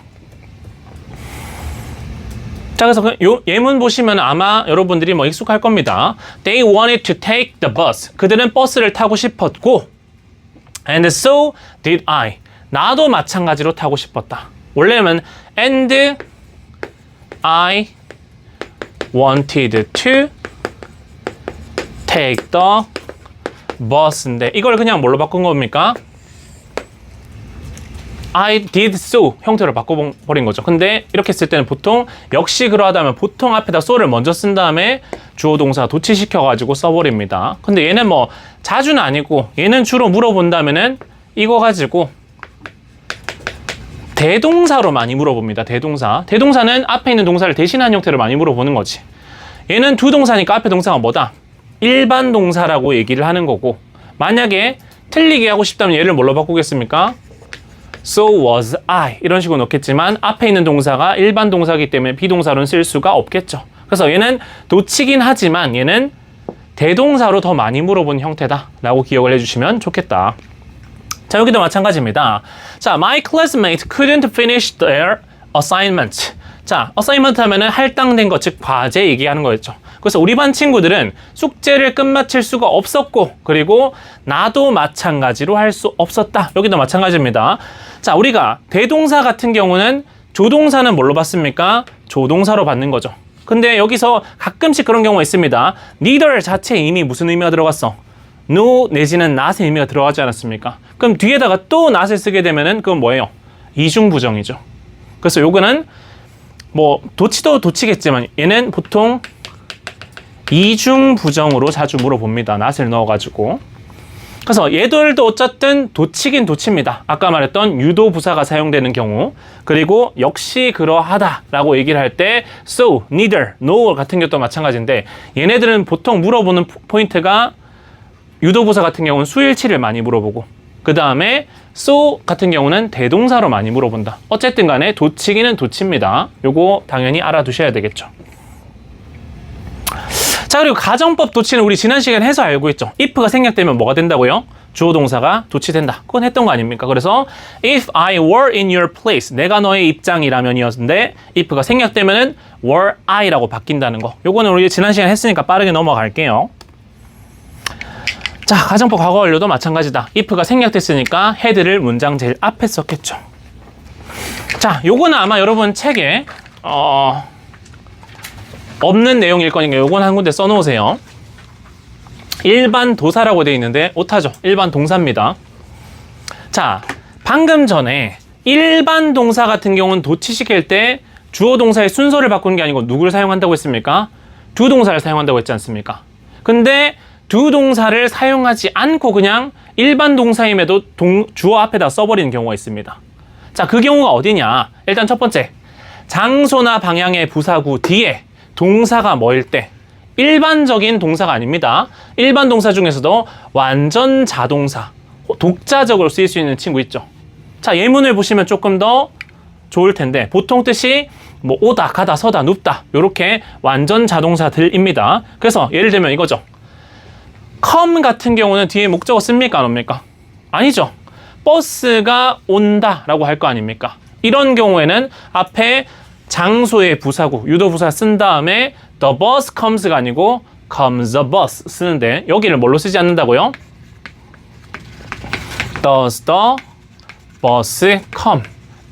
자, 그래서 요 예문 보시면 아마 여러분들이 뭐 익숙할 겁니다. They wanted to take the bus. 그들은 버스를 타고 싶었고 and so did I. 나도 마찬가지로 타고 싶었다. 원래는 and I wanted to take the bus인데 이걸 그냥 뭘로 바꾼 겁니까? I did so 형태로 바꿔버린 거죠. 근데 이렇게 쓸 때는 보통 역시 그러하다면 보통 앞에다 so를 먼저 쓴 다음에 주어 동사 도치시켜가지고 써버립니다. 근데 얘는 뭐 자주는 아니고 얘는 주로 물어본다면은 이거 가지고 대동사로 많이 물어봅니다. 대동사. 대동사는 앞에 있는 동사를 대신한 형태로 많이 물어보는 거지. 얘는 두 동사니까 앞에 동사가 뭐다? 일반 동사라고 얘기를 하는 거고 만약에 틀리게 하고 싶다면 얘를 뭘로 바꾸겠습니까? So was I 이런 식으로 넣겠지만 앞에 있는 동사가 일반 동사이기 때문에 비동사로는 쓸 수가 없겠죠. 그래서 얘는 도치긴 하지만 얘는 대동사로 더 많이 물어본 형태다 라고 기억을 해주시면 좋겠다. 자, 여기도 마찬가지입니다. 자, my classmate couldn't finish their assignment. 자, assignment 하면은 할당된 것, 즉 과제 얘기하는 거였죠. 그래서 우리 반 친구들은 숙제를 끝마칠 수가 없었고 그리고 나도 마찬가지로 할 수 없었다. 여기도 마찬가지입니다. 자, 우리가 대동사 같은 경우는 조동사는 뭘로 받습니까? 조동사로 받는 거죠. 근데 여기서 가끔씩 그런 경우가 있습니다. neither 자체에 이미 무슨 의미가 들어갔어? no 내지는 not의 의미가 들어가지 않았습니까? 그럼 뒤에다가 또 not을 쓰게 되면은 그건 뭐예요? 이중부정이죠. 그래서 요거는 뭐 도치도 도치겠지만 얘는 보통 이중부정으로 자주 물어봅니다. not을 넣어가지고. 그래서 얘들도 어쨌든 도치긴 도치입니다. 아까 말했던 유도부사가 사용되는 경우 그리고 역시 그러하다라고 얘기를 할 때 so, neither, no 같은 것도 마찬가지인데 얘네들은 보통 물어보는 포인트가 유도부사 같은 경우는 수일치를 많이 물어보고 그 다음에 so 같은 경우는 대동사로 많이 물어본다. 어쨌든 간에 도치기는 도치입니다. 요거 당연히 알아두셔야 되겠죠. 자, 그리고 가정법 도치는 우리 지난 시간에 해서 알고 있죠. if가 생략되면 뭐가 된다고요? 주어 동사가 도치된다. 그건 했던 거 아닙니까? 그래서 if I were in your place, 내가 너의 입장이라면 이었는데 if가 생략되면은 were I라고 바뀐다는 거. 요거는 우리 지난 시간에 했으니까 빠르게 넘어갈게요. 자, 가정법 과거 완료도 마찬가지다. if가 생략됐으니까 had를 문장 제일 앞에 썼겠죠. 자, 요거는 아마 여러분 책에 없는 내용일 거니까 요건 한 군데 써놓으세요. 일반 도사라고 되어 있는데 오타죠. 일반 동사입니다. 자, 방금 전에 일반 동사 같은 경우는 도치시킬 때 주어 동사의 순서를 바꾸는 게 아니고 누구를 사용한다고 했습니까? 두 동사를 사용한다고 했지 않습니까? 근데 두 동사를 사용하지 않고 그냥 일반 동사임에도 주어 앞에다 써버리는 경우가 있습니다. 자, 그 경우가 어디냐? 일단 첫 번째, 장소나 방향의 부사구 뒤에 동사가 뭐일 때, 일반적인 동사가 아닙니다. 일반 동사 중에서도 완전 자동사, 독자적으로 쓰일 수 있는 친구 있죠. 자, 예문을 보시면 조금 더 좋을 텐데, 보통 뜻이 뭐 오다, 가다, 서다, 눕다, 요렇게 완전 자동사들입니다. 그래서 예를 들면 이거죠. come 같은 경우는 뒤에 목적어 씁니까? 안 옵니까? 아니죠. 버스가 온다 라고 할 거 아닙니까? 이런 경우에는 앞에 장소의 부사구, 유도부사 쓴 다음에 the bus comes가 아니고 comes the bus 쓰는데, 여기를 뭘로 쓰지 않는다고요? does the bus come,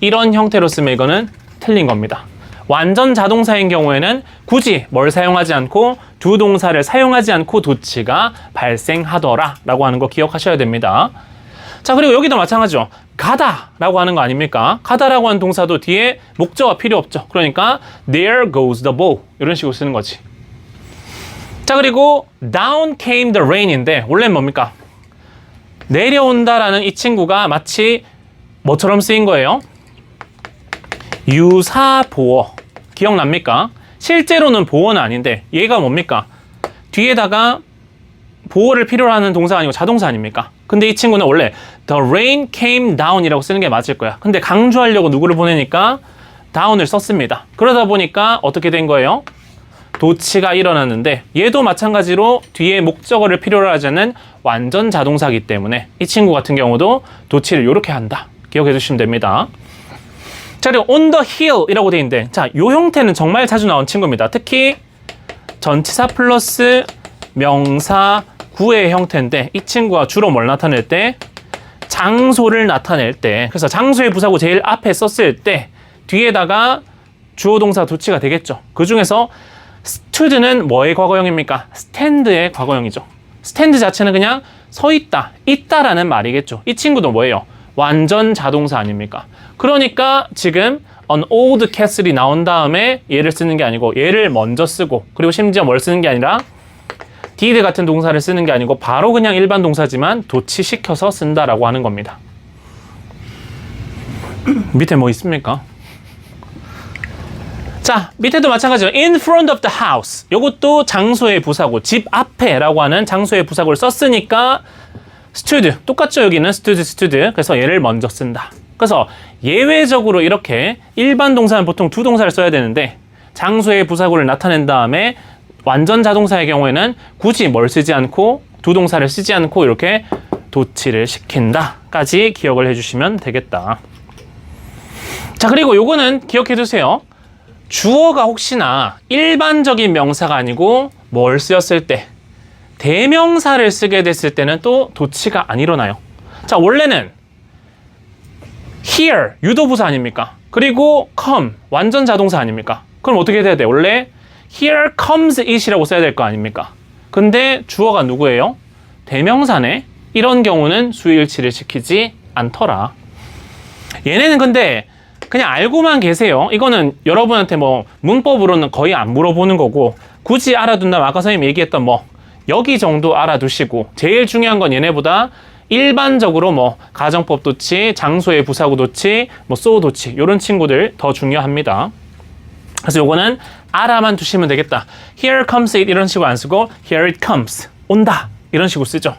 이런 형태로 쓰면 이거는 틀린 겁니다. 완전 자동사인 경우에는 굳이 뭘 사용하지 않고 두 동사를 사용하지 않고 도치가 발생하더라 라고 하는 거 기억하셔야 됩니다. 자, 그리고 여기도 마찬가지죠. 가다 라고 하는 거 아닙니까? 가다라고 하는 동사도 뒤에 목적어가 필요 없죠. 그러니까 there goes the ball, 이런 식으로 쓰는 거지. 자, 그리고 down came the rain인데 원래는 뭡니까? 내려온다라는 이 친구가 마치 뭐처럼 쓰인 거예요? 유사보어. 기억납니까? 실제로는 보어는 아닌데 얘가 뭡니까? 뒤에다가 보어를 필요로 하는 동사가 아니고 자동사 아닙니까? 근데 이 친구는 원래 the rain came down 이라고 쓰는 게 맞을 거야. 근데 강조하려고 누구를 보내니까 down을 썼습니다. 그러다 보니까 어떻게 된 거예요? 도치가 일어났는데, 얘도 마찬가지로 뒤에 목적어를 필요로 하지 않는 완전 자동사이기 때문에 이 친구 같은 경우도 도치를 이렇게 한다. 기억해 주시면 됩니다. 자, 그리고 on the hill 이라고 돼 있는데, 자, 요 형태는 정말 자주 나온 친구입니다. 특히 전치사 플러스 명사 구의 형태인데, 이 친구가 주로 뭘 나타낼 때? 장소를 나타낼 때. 그래서 장소의 부사구 제일 앞에 썼을 때 뒤에다가 주어 동사 도치가 되겠죠. 그 중에서 stood는 뭐의 과거형입니까? stand의 과거형이죠. stand 자체는 그냥 서 있다, 있다라는 말이겠죠. 이 친구도 뭐예요? 완전 자동사 아닙니까? 그러니까 지금 an old castle이 나온 다음에 얘를 쓰는 게 아니고 얘를 먼저 쓰고, 그리고 심지어 뭘 쓰는 게 아니라 did 같은 동사를 쓰는 게 아니고 바로 그냥 일반 동사지만 도치시켜서 쓴다라고 하는 겁니다. 밑에 뭐 있습니까? 자, 밑에도 마찬가지로 in front of the house. 요것도 장소의 부사구, 집 앞에라고 하는 장소의 부사구를 썼으니까 stood, 똑같죠? 여기는 stood. 그래서 얘를 먼저 쓴다. 그래서 예외적으로 이렇게 일반 동사는 보통 두 동사를 써야 되는데, 장소의 부사구를 나타낸 다음에 완전 자동사의 경우에는 굳이 뭘 쓰지 않고 두 동사를 쓰지 않고 이렇게 도치를 시킨다까지 기억을 해주시면 되겠다. 자, 그리고 요거는 기억해 두세요. 주어가 혹시나 일반적인 명사가 아니고 뭘 쓰였을 때, 대명사를 쓰게 됐을 때는 또 도치가 안 일어나요. 자, 원래는 here 유도부사 아닙니까? 그리고 come 완전 자동사 아닙니까? 그럼 어떻게 돼야 돼? 원래 here comes it이라고 써야 될 거 아닙니까? 근데 주어가 누구예요? 대명사네. 이런 경우는 수일치를 시키지 않더라. 얘네는 근데 그냥 알고만 계세요. 이거는 여러분한테 뭐 문법으로는 거의 안 물어보는 거고, 굳이 알아둔다면 아까 선생님이 얘기했던 뭐 여기 정도 알아두시고, 제일 중요한 건 얘네보다 일반적으로 뭐 가정법 도치, 장소의 부사구 도치, 뭐 so 도치 이런 친구들 더 중요합니다. 그래서 요거는 알아만 두시면 되겠다. Here comes it 이런 식으로 안 쓰고 here it comes, 온다 이런 식으로 쓰죠.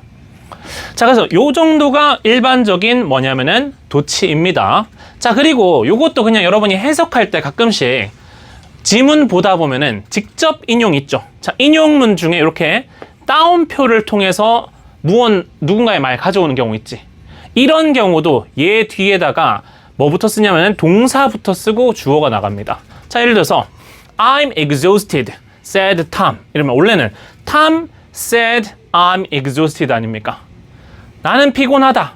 자, 그래서 요 정도가 일반적인 뭐냐면은 도치입니다. 자, 그리고 요것도 그냥 여러분이 해석할 때 가끔씩 지문 보다 보면은 직접 인용 있죠. 자, 인용문 중에 이렇게 따옴표를 통해서 누군가의 말 가져오는 경우 있지. 이런 경우도 얘 뒤에다가 뭐부터 쓰냐면은 동사부터 쓰고 주어가 나갑니다. 자, 예를 들어서 I'm exhausted, said Tom. 이러면 원래는 Tom said I'm exhausted 아닙니까? 나는 피곤하다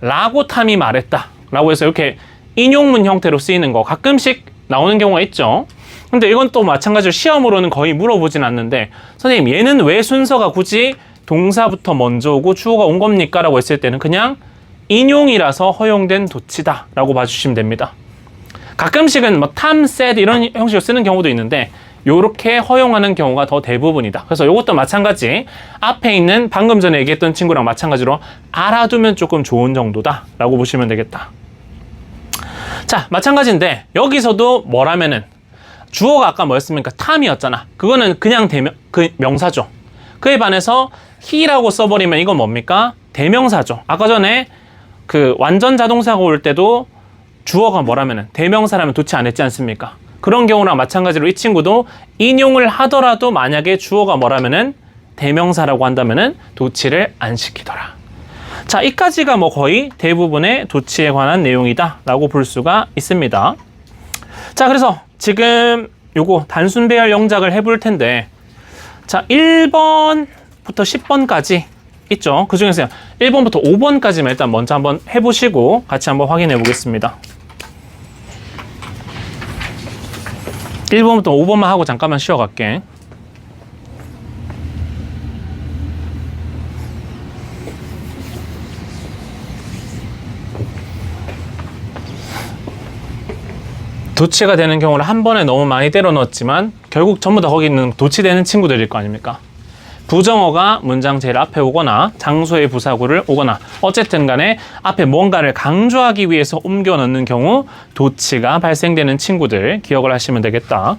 라고 탐이 말했다 라고 해서 이렇게 인용문 형태로 쓰이는 거 가끔씩 나오는 경우가 있죠. 근데 이건 또 마찬가지로 시험으로는 거의 물어보진 않는데, 선생님 얘는 왜 순서가 굳이 동사부터 먼저 오고 주어가 온 겁니까? 라고 했을 때는 그냥 인용이라서 허용된 도치다 라고 봐주시면 됩니다. 가끔씩은 뭐 Tom said 이런 형식으로 쓰는 경우도 있는데, 요렇게 허용하는 경우가 더 대부분이다. 그래서 요것도 마찬가지 앞에 있는 방금 전에 얘기했던 친구랑 마찬가지로 알아두면 조금 좋은 정도다 라고 보시면 되겠다. 자, 마찬가지인데 여기서도 뭐라면은 주어가 아까 뭐였습니까? time이었잖아. 그거는 그냥 명사죠. 그에 반해서 he라고 써버리면 이건 뭡니까? 대명사죠. 아까 전에 그 완전 자동사가 올 때도 주어가 뭐라면은 대명사라면 도치 안 했지 않습니까? 그런 경우랑 마찬가지로 이 친구도 인용을 하더라도 만약에 주어가 뭐라면은 대명사라고 한다면은 도치를 안 시키더라. 자, 이까지가 뭐 거의 대부분의 도치에 관한 내용이다 라고 볼 수가 있습니다. 자, 그래서 지금 요거 단순 배열 영작을 해볼 텐데, 자, 1번부터 10번까지 있죠. 그 중에서 1번부터 5번까지만 일단 먼저 한번 해보시고 같이 한번 확인해 보겠습니다. 1번부터 5번만 하고 잠깐만 쉬어갈게. 도치가 되는 경우를 한 번에 너무 많이 때려 넣었지만 결국 전부 다 거기 있는 도치되는 친구들일 거 아닙니까? 부정어가 문장 제일 앞에 오거나 장소의 부사구를 오거나 어쨌든 간에 앞에 뭔가를 강조하기 위해서 옮겨 넣는 경우 도치가 발생되는 친구들 기억을 하시면 되겠다.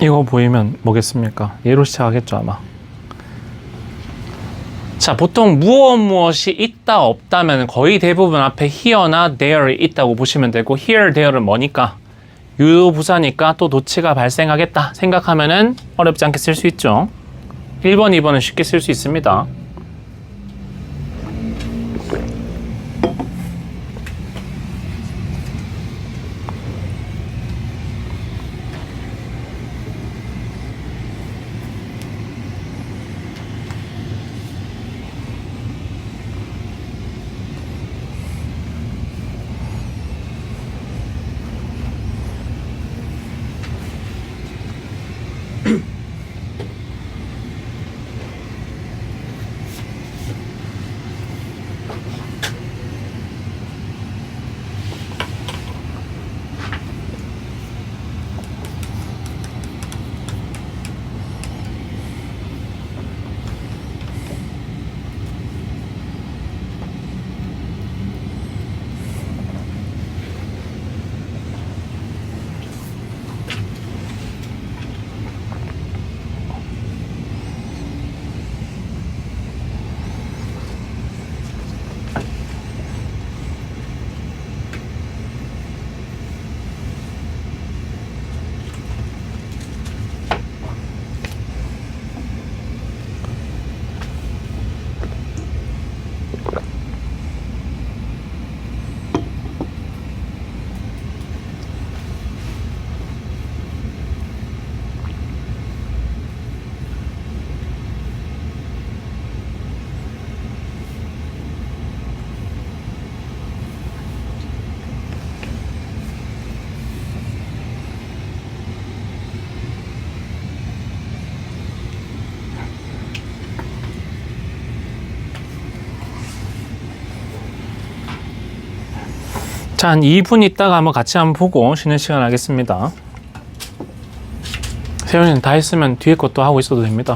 이거 보이면 뭐겠습니까? 얘로 시작하겠죠 아마. 자, 보통 무엇이 있다 없다면 거의 대부분 앞에 here나 there이 있다고 보시면 되고 here, there는 뭐니까? 유도부사니까 또 도치가 발생하겠다 생각하면은 어렵지 않게 쓸 수 있죠. 1번, 2번은 쉽게 쓸 수 있습니다. 자, 한 2분 있다가 한번 같이 한번 보고 쉬는 시간 하겠습니다. 세훈이는 다 했으면 뒤에 것도 하고 있어도 됩니다.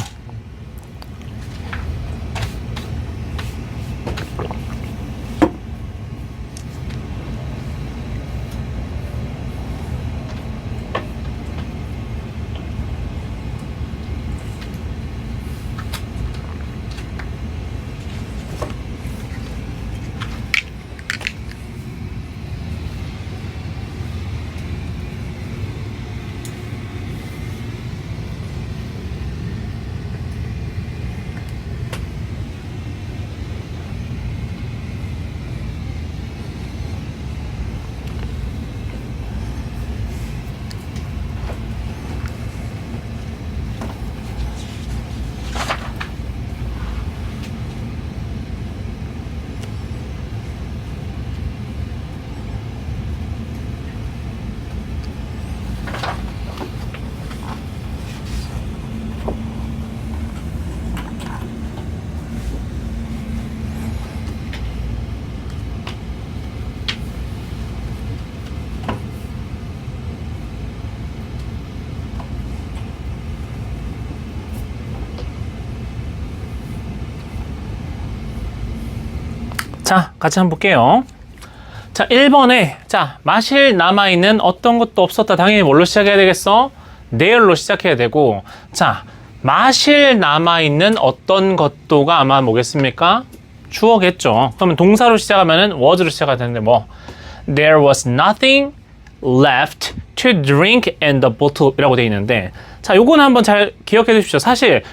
자, 같이 한번 볼게요. 자, 1번에 자, 마실 남아있는 어떤 것도 없었다. 당연히 뭘로 시작해야 되겠어? there로 시작해야 되고, 자, 마실 남아있는 어떤 것도가 아마 뭐겠습니까? 주어겠죠. 그러면 동사로 시작하면은 was로 시작해야 되는데 뭐 there was nothing left to drink in the bottle 이라고 되어 있는데, 자, 요거는 한번 잘 기억해 주십시오. 사실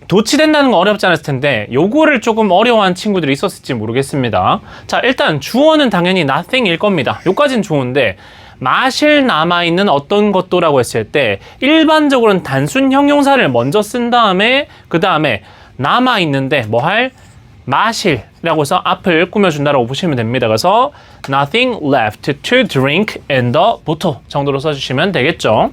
도치된다는 거 어렵지 않았을 텐데 요거를 조금 어려워한 친구들이 있었을지 모르겠습니다. 자, 일단 주어는 당연히 nothing일 겁니다. 요까지는 좋은데 마실 남아있는 어떤 것도라고 했을 때 일반적으로는 단순 형용사를 먼저 쓴 다음에 그 다음에 남아있는데 뭐 할? 마실이라고 해서 앞을 꾸며준다라고 보시면 됩니다. 그래서 nothing left to drink in the bottle 정도로 써주시면 되겠죠.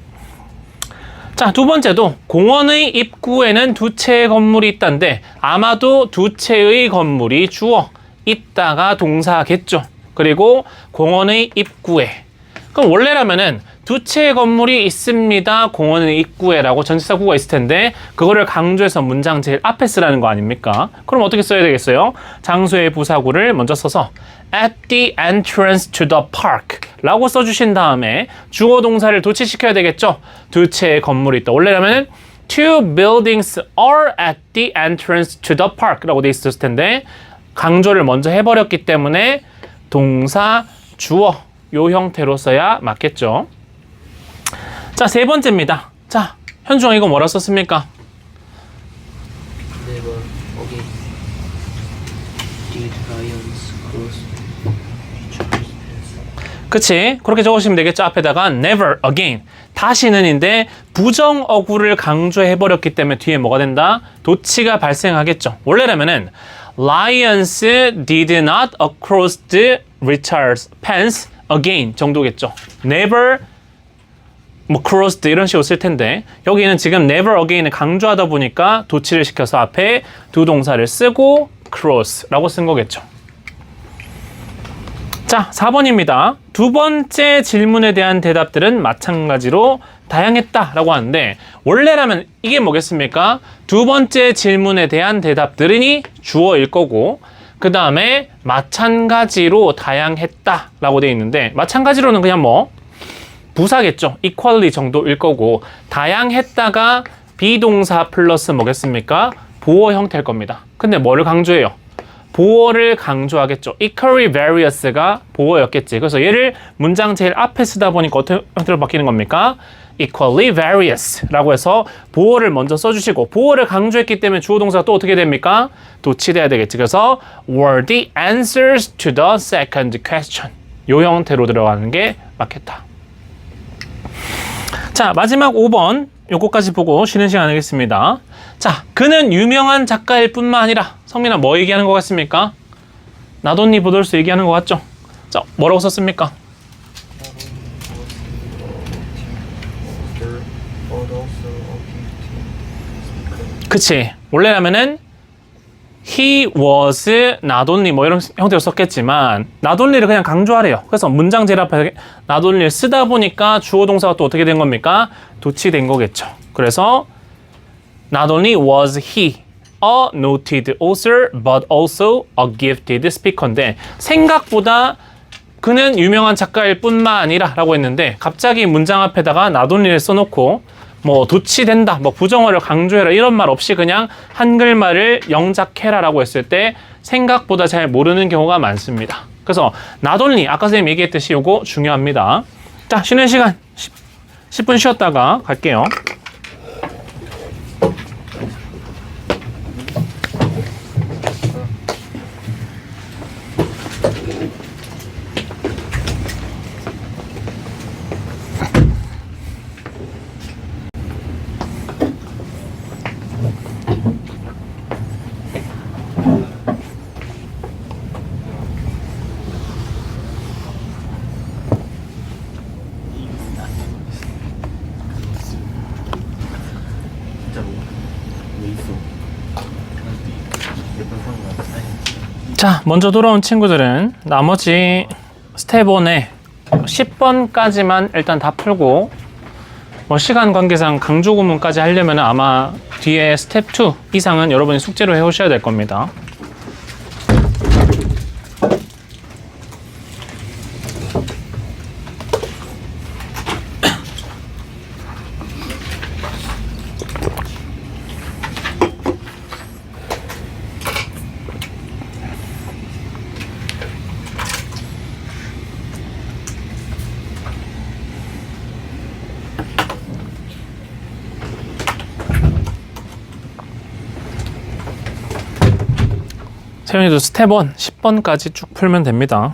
자, 두 번째도 공원의 입구에는 두 채의 건물이 있다는데 아마도 두 채의 건물이 주어, 있다가 동사겠죠. 그리고 공원의 입구에, 그럼 원래라면은 두 채의 건물이 있습니다. 공원의 입구에라고 전치사 구가 있을 텐데 그거를 강조해서 문장 제일 앞에 쓰라는 거 아닙니까? 그럼 어떻게 써야 되겠어요? 장소의 부사구를 먼저 써서 at the entrance to the park 라고 써주신 다음에 주어 동사를 도치시켜야 되겠죠? 두 채의 건물이 있다. 원래라면은 two buildings are at the entrance to the park 라고 돼 있었을 텐데 강조를 먼저 해버렸기 때문에 동사, 주어 요 형태로 써야 맞겠죠? 자, 세 번째입니다. 자, 현중아 이거 뭐라 썼습니까? Never again did lions cross Richard's path. 그치? 그렇게 적으시면 되겠죠? 앞에다가 never again. 다시는인데 부정어구를 강조해버렸기 때문에 뒤에 뭐가 된다? 도치가 발생하겠죠. 원래라면은 lions did not cross the Richard's path again 정도겠죠. never 뭐 crossed 이런 식으로 쓸 텐데 여기는 지금 never again을 강조하다 보니까 도치를 시켜서 앞에 두 동사를 쓰고 cross라고 쓴 거겠죠. 자, 4번입니다. 두 번째 질문에 대한 대답들은 마찬가지로 다양했다라고 하는데 원래라면 이게 뭐겠습니까? 두 번째 질문에 대한 대답들이 주어일 거고 그 다음에 마찬가지로 다양했다라고 되어 있는데 마찬가지로는 그냥 뭐 부사겠죠. equally 정도일 거고 다양했다가 비동사 플러스 뭐겠습니까? 보어 형태일 겁니다. 근데 뭐를 강조해요? 보어를 강조하겠죠. equally various가 보어였겠지. 그래서 얘를 문장 제일 앞에 쓰다 보니까 어떤 형태로 바뀌는 겁니까? equally various라고 해서 보어를 먼저 써주시고 보어를 강조했기 때문에 주어 동사가 또 어떻게 됩니까? 도치돼야 되겠지. 그래서 were the answers to the second question 요 형태로 들어가는 게 맞겠다. 자, 마지막 5번 요거까지 보고 쉬는 시간 하겠습니다. 자, 그는 유명한 작가일 뿐만 아니라 성민아 뭐 얘기하는 것 같습니까? 나돈니 보돌스 얘기하는 것 같죠? 자, 뭐라고 썼습니까? 그치. 원래라면은 he was not only 뭐 이런 형태로 썼겠지만 not only를 그냥 강조하래요. 그래서 문장 제일 앞에 not only를 쓰다 보니까 주어 동사가 또 어떻게 된 겁니까? 도치된 거겠죠. 그래서 not only was he a noted author but also a gifted speaker인데 생각보다 그는 유명한 작가일 뿐만 아니라 라고 했는데 갑자기 문장 앞에다가 not only를 써놓고 뭐 도치된다, 뭐 부정어를 강조해라 이런 말 없이 그냥 한글말을 영작해라 라고 했을 때 생각보다 잘 모르는 경우가 많습니다. 그래서 not only 아까 선생님 얘기했듯이 요거 중요합니다. 자, 쉬는 시간 10분 쉬었다가 갈게요. 자, 먼저 돌아온 친구들은 나머지 스텝 1에 10번까지만 일단 다 풀고 뭐 시간 관계상 강조 구문까지 하려면 아마 뒤에 스텝 2 이상은 여러분이 숙제로 해오셔야 될 겁니다. 태용이도 스텝 1 10번까지 쭉 풀면 됩니다.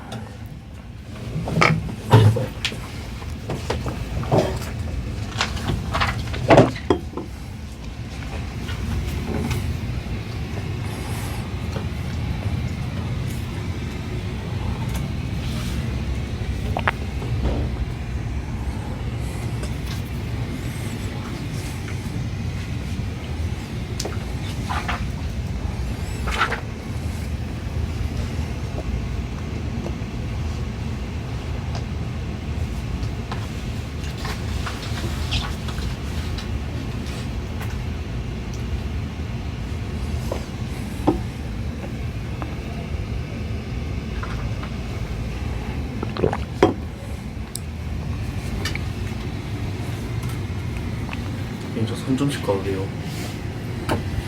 저 3점씩 가도 돼요.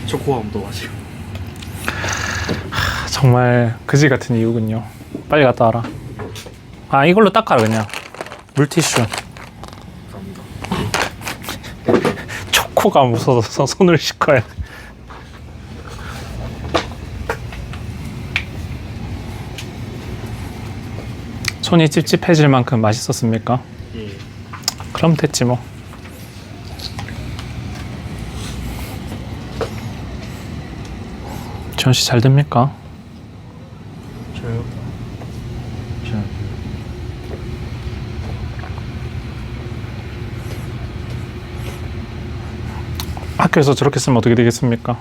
초코함도 마시고. 정말 그지 같은 이유군요. 빨리 갔다 와라. 아, 이걸로 닦아라 그냥. 물티슈. 감사합니다. 초코가 무서워서 손을 씻어야 돼. 손이 찝찝해질 만큼 맛있었습니까? 예. 그럼 됐지 뭐. 지원 씨 잘 됩니까? 저요? 잘. 학교에서 저렇게 쓰면 어떻게 되겠습니까?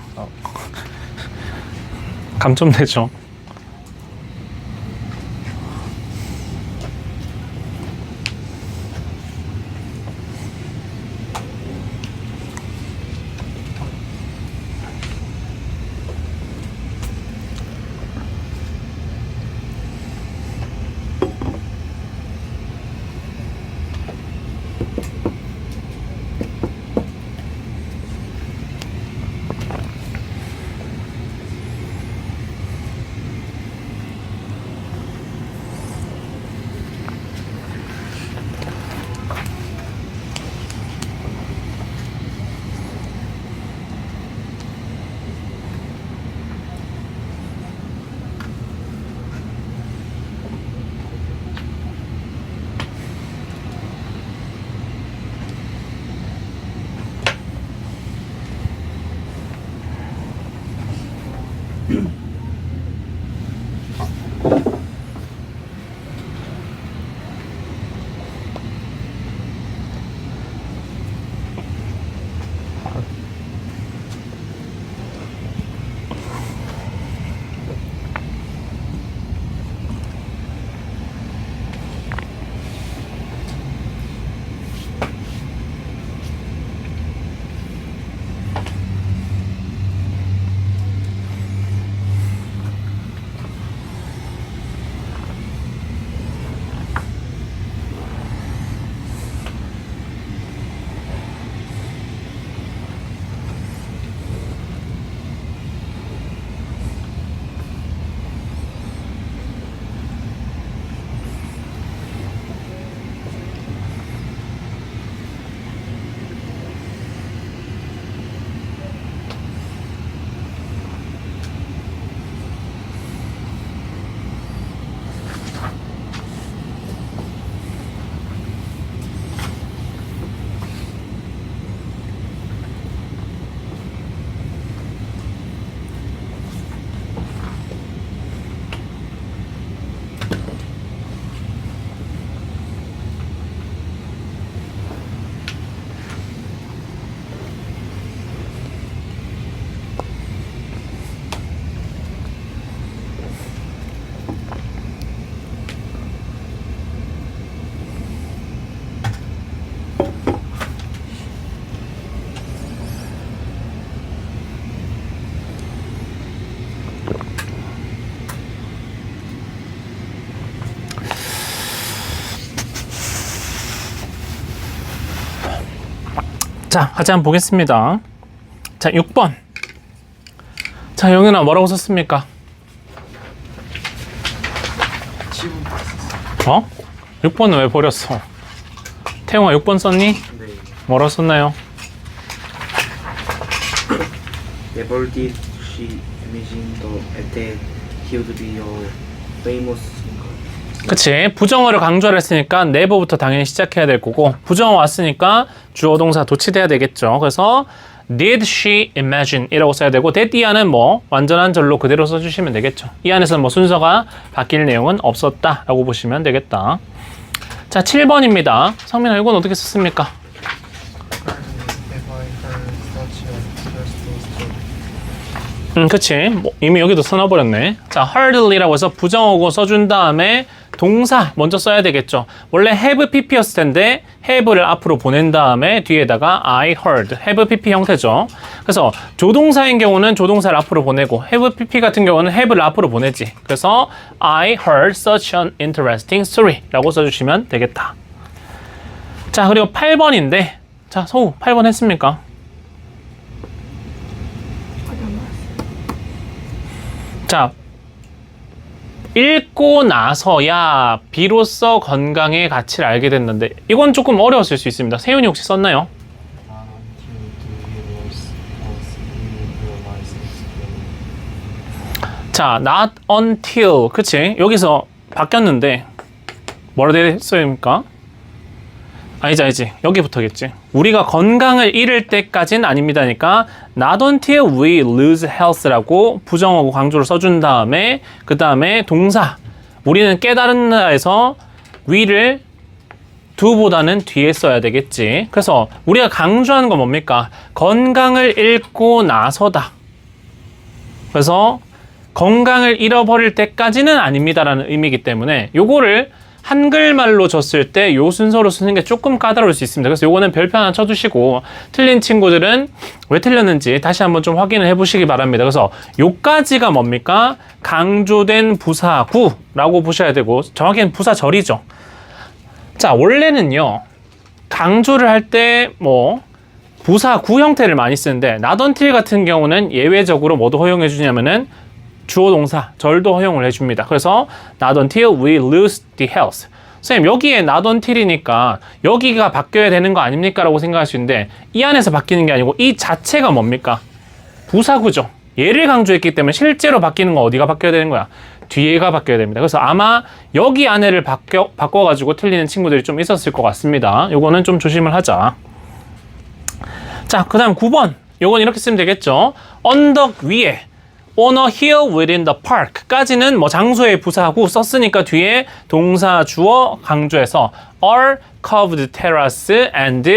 감점 되죠. 자, 같이 한번 보겠습니다. 자, 6번. 자, 영현아 뭐라고 썼습니까? 지금 어? 6번은 왜 버렸어? 태용아 6번 썼니? 네. 뭐라고 썼나요? Never did she imagine the attack he would be famous singer. 그치. 부정어를 강조를 했으니까 never부터 당연히 시작해야 될 거고 부정어 왔으니까 주어 동사 도치돼야 되겠죠. 그래서 did she imagine 이라고 써야 되고 that 이하는 뭐 완전한 절로 그대로 써주시면 되겠죠. 이 안에서 뭐 순서가 바뀔 내용은 없었다 라고 보시면 되겠다. 자 7번입니다. 성민아 이건 어떻게 썼습니까? 그치. 뭐 이미 여기도 써놔버렸네. 자, hardly라고 해서 부정어고 써준 다음에 동사 먼저 써야 되겠죠. 원래 have pp였을 텐데 have를 앞으로 보낸 다음에 뒤에다가 I heard, have pp 형태죠. 그래서 조동사인 경우는 조동사를 앞으로 보내고 have pp 같은 경우는 have를 앞으로 보내지. 그래서 I heard such an interesting story 라고 써주시면 되겠다. 자, 그리고 8번인데 자, 서우 8번 했습니까? 자, 읽고 나서야 비로소 건강의 가치를 알게 됐는데 이건 조금 어려웠을 수 있습니다. 세윤이 혹시 썼나요? 자, not until 그치? 여기서 바뀌었는데 뭐라 됐습니까? 아니지 여기부터겠지. 우리가 건강을 잃을 때까지는 아닙니다니까 not until we lose health라고 부정어고 강조를 써준 다음에 그 다음에 동사 우리는 깨달은다에서 we를 do보다는 뒤에 써야 되겠지. 그래서 우리가 강조하는 건 뭡니까? 건강을 잃고 나서다. 그래서 건강을 잃어버릴 때까지는 아닙니다라는 의미이기 때문에 요거를 한글말로 줬을 때 요 순서로 쓰는 게 조금 까다로울 수 있습니다. 그래서 요거는 별표 하나 쳐주시고 틀린 친구들은 왜 틀렸는지 다시 한번 좀 확인을 해보시기 바랍니다. 그래서 요까지가 뭡니까? 강조된 부사구라고 보셔야 되고 정확히는 부사절이죠. 자, 원래는요 강조를 할 때 뭐 부사구 형태를 많이 쓰는데 not until 같은 경우는 예외적으로 뭐도 허용해 주냐면은 주어 동사 절도 허용을 해줍니다. 그래서 not until we lose the health. 선생님 여기에 not until이니까 여기가 바뀌어야 되는 거 아닙니까? 라고 생각할 수 있는데 이 안에서 바뀌는 게 아니고 이 자체가 뭡니까? 부사구죠. 얘를 강조했기 때문에 실제로 바뀌는 건 어디가 바뀌어야 되는 거야? 뒤에가 바뀌어야 됩니다. 그래서 아마 여기 안에를 바꿔가지고 틀리는 친구들이 좀 있었을 것 같습니다. 요거는 좀 조심을 하자. 자, 그 다음 9번. 요건 이렇게 쓰면 되겠죠. 언덕 위에 on a hill within the park 까지는 뭐 장소의 부사하고 썼으니까 뒤에 동사 주어 강조해서 are curved terrace and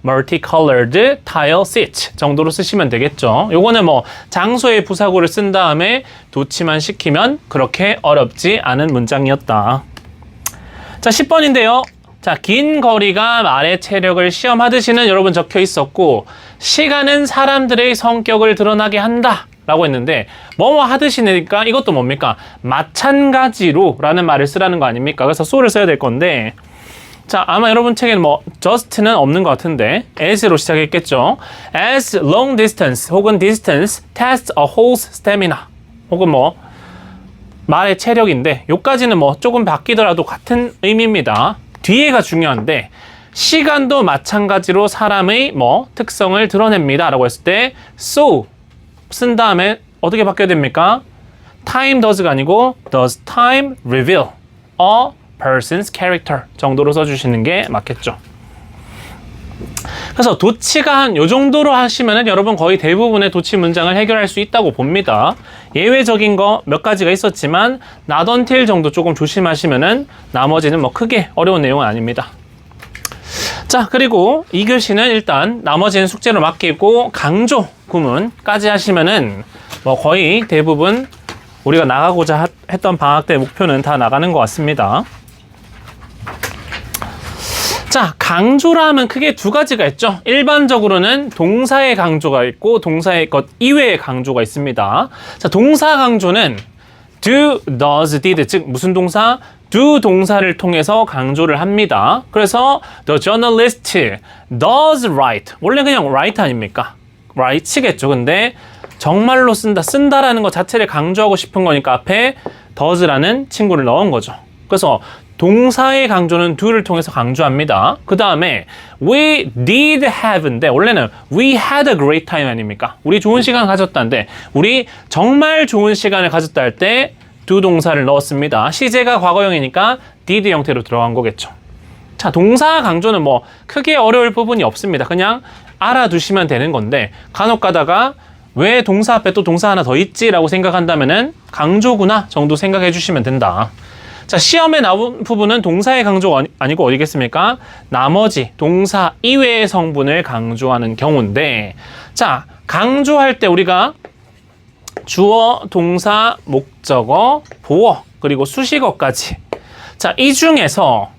multicolored tile seats 정도로 쓰시면 되겠죠. 요거는 뭐 장소의 부사구를 쓴 다음에 도치만 시키면 그렇게 어렵지 않은 문장이었다. 자, 10번인데요. 자, 긴 거리가 말의 체력을 시험하듯이는 여러분 적혀 있었고 시간은 사람들의 성격을 드러나게 한다 라고 했는데 뭐뭐 하듯이니까 이것도 뭡니까? 마찬가지로 라는 말을 쓰라는 거 아닙니까? 그래서 so를 써야 될 건데 자, 아마 여러분 책에는 뭐 just는 없는 것 같은데 as로 시작했겠죠. as long distance 혹은 distance tests a horse's stamina 혹은 뭐 말의 체력인데 요까지는 뭐 조금 바뀌더라도 같은 의미입니다. 뒤에가 중요한데 시간도 마찬가지로 사람의 뭐 특성을 드러냅니다 라고 했을 때 so 쓴 다음에 어떻게 바뀌어야 됩니까? time does가 아니고 does time reveal a person's character 정도로 써주시는 게 맞겠죠. 그래서 도치가 한 요 정도로 하시면은 여러분 거의 대부분의 도치 문장을 해결할 수 있다고 봅니다. 예외적인 거 몇 가지가 있었지만 not until 정도 조금 조심하시면은 나머지는 뭐 크게 어려운 내용은 아닙니다. 자, 그리고 2교시는 일단 나머지는 숙제로 맡기고 강조 구문까지 하시면은 뭐 거의 대부분 우리가 나가고자 했던 방학 때 목표는 다 나가는 것 같습니다. 자, 강조라 하면 크게 두 가지가 있죠. 일반적으로는 동사의 강조가 있고 동사의 것 이외의 강조가 있습니다. 자, 동사 강조는 do, does, did 즉 무슨 동사? do 동사를 통해서 강조를 합니다. 그래서 the journalist does write 원래 그냥 write 아닙니까? write겠죠. 근데 정말로 쓴다라는 것 자체를 강조하고 싶은 거니까 앞에 does라는 친구를 넣은 거죠. 그래서 동사의 강조는 do를 통해서 강조합니다. 그 다음에 we did have인데 원래는 we had a great time 아닙니까? 우리 좋은 시간 가졌다는데 우리 정말 좋은 시간을 가졌다 할 때 do 동사를 넣었습니다. 시제가 과거형이니까 did 형태로 들어간 거겠죠. 자, 동사 강조는 뭐 크게 어려울 부분이 없습니다. 그냥 알아두시면 되는 건데 간혹 가다가 왜 동사 앞에 또 동사 하나 더 있지? 라고 생각한다면은 강조구나 정도 생각해 주시면 된다. 자, 시험에 나온 부분은 동사의 강조가 아니고 어디겠습니까? 나머지 동사 이외의 성분을 강조하는 경우인데, 자, 강조할 때 우리가 주어, 동사, 목적어, 보어, 그리고 수식어까지. 자, 이 중에서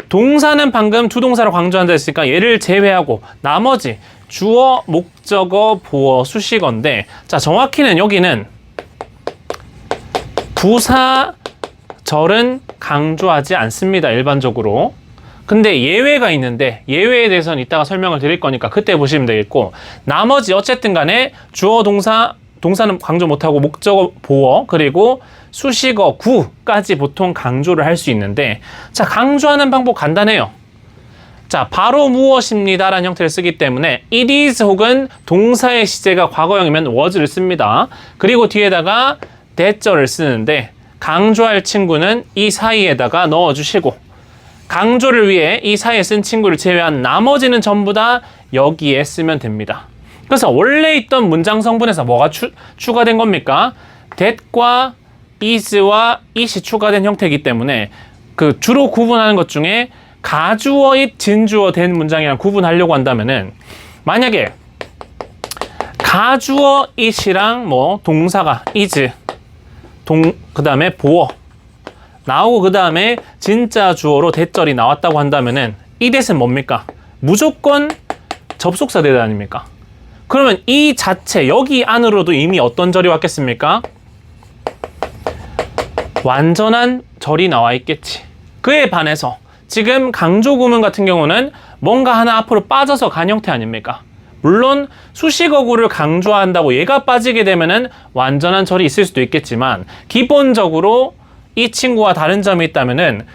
동사는 방금 두 동사로 강조한다 했으니까 얘를 제외하고 나머지 주어, 목적어, 보어, 수식어인데, 자, 정확히는 여기는 부사, 절은 강조하지 않습니다. 일반적으로. 근데 예외가 있는데 예외에 대해서는 이따가 설명을 드릴 거니까 그때 보시면 되겠고, 나머지 어쨌든 간에 주어, 동사는 강조 못하고 목적어, 보어, 그리고 수식어, 구까지 보통 강조를 할 수 있는데, 자, 강조하는 방법 간단해요. 자, 바로 무엇입니다 라는 형태를 쓰기 때문에 it is 혹은 동사의 시제가 과거형이면 was를 씁니다. 그리고 뒤에다가 that절을 쓰는데 강조할 친구는 이 사이에다가 넣어주시고, 강조를 위해 이 사이에 쓴 친구를 제외한 나머지는 전부 다 여기에 쓰면 됩니다. 그래서 원래 있던 문장 성분에서 뭐가 추가된 겁니까? that과 is와 it이 추가된 형태이기 때문에 그 주로 구분하는 것 중에 가주어 it, 진주어 된 문장이랑 구분하려고 한다면은, 만약에 가주어 it이랑 뭐 동사가 is, 그 다음에 보어 나오고 그 다음에 진짜 주어로 대절이 나왔다고 한다면은 이 대신 뭡니까? 무조건 접속사 대절 아닙니까? 그러면 이 자체 여기 안으로도 이미 어떤 절이 왔겠습니까? 완전한 절이 나와 있겠지. 그에 반해서 지금 강조 구문 같은 경우는 뭔가 하나 앞으로 빠져서 간 형태 아닙니까? 물론 수식어구를 강조한다고 얘가 빠지게 되면은 완전한 절이 있을 수도 있겠지만, 기본적으로 이 친구와 다른 점이 있다면은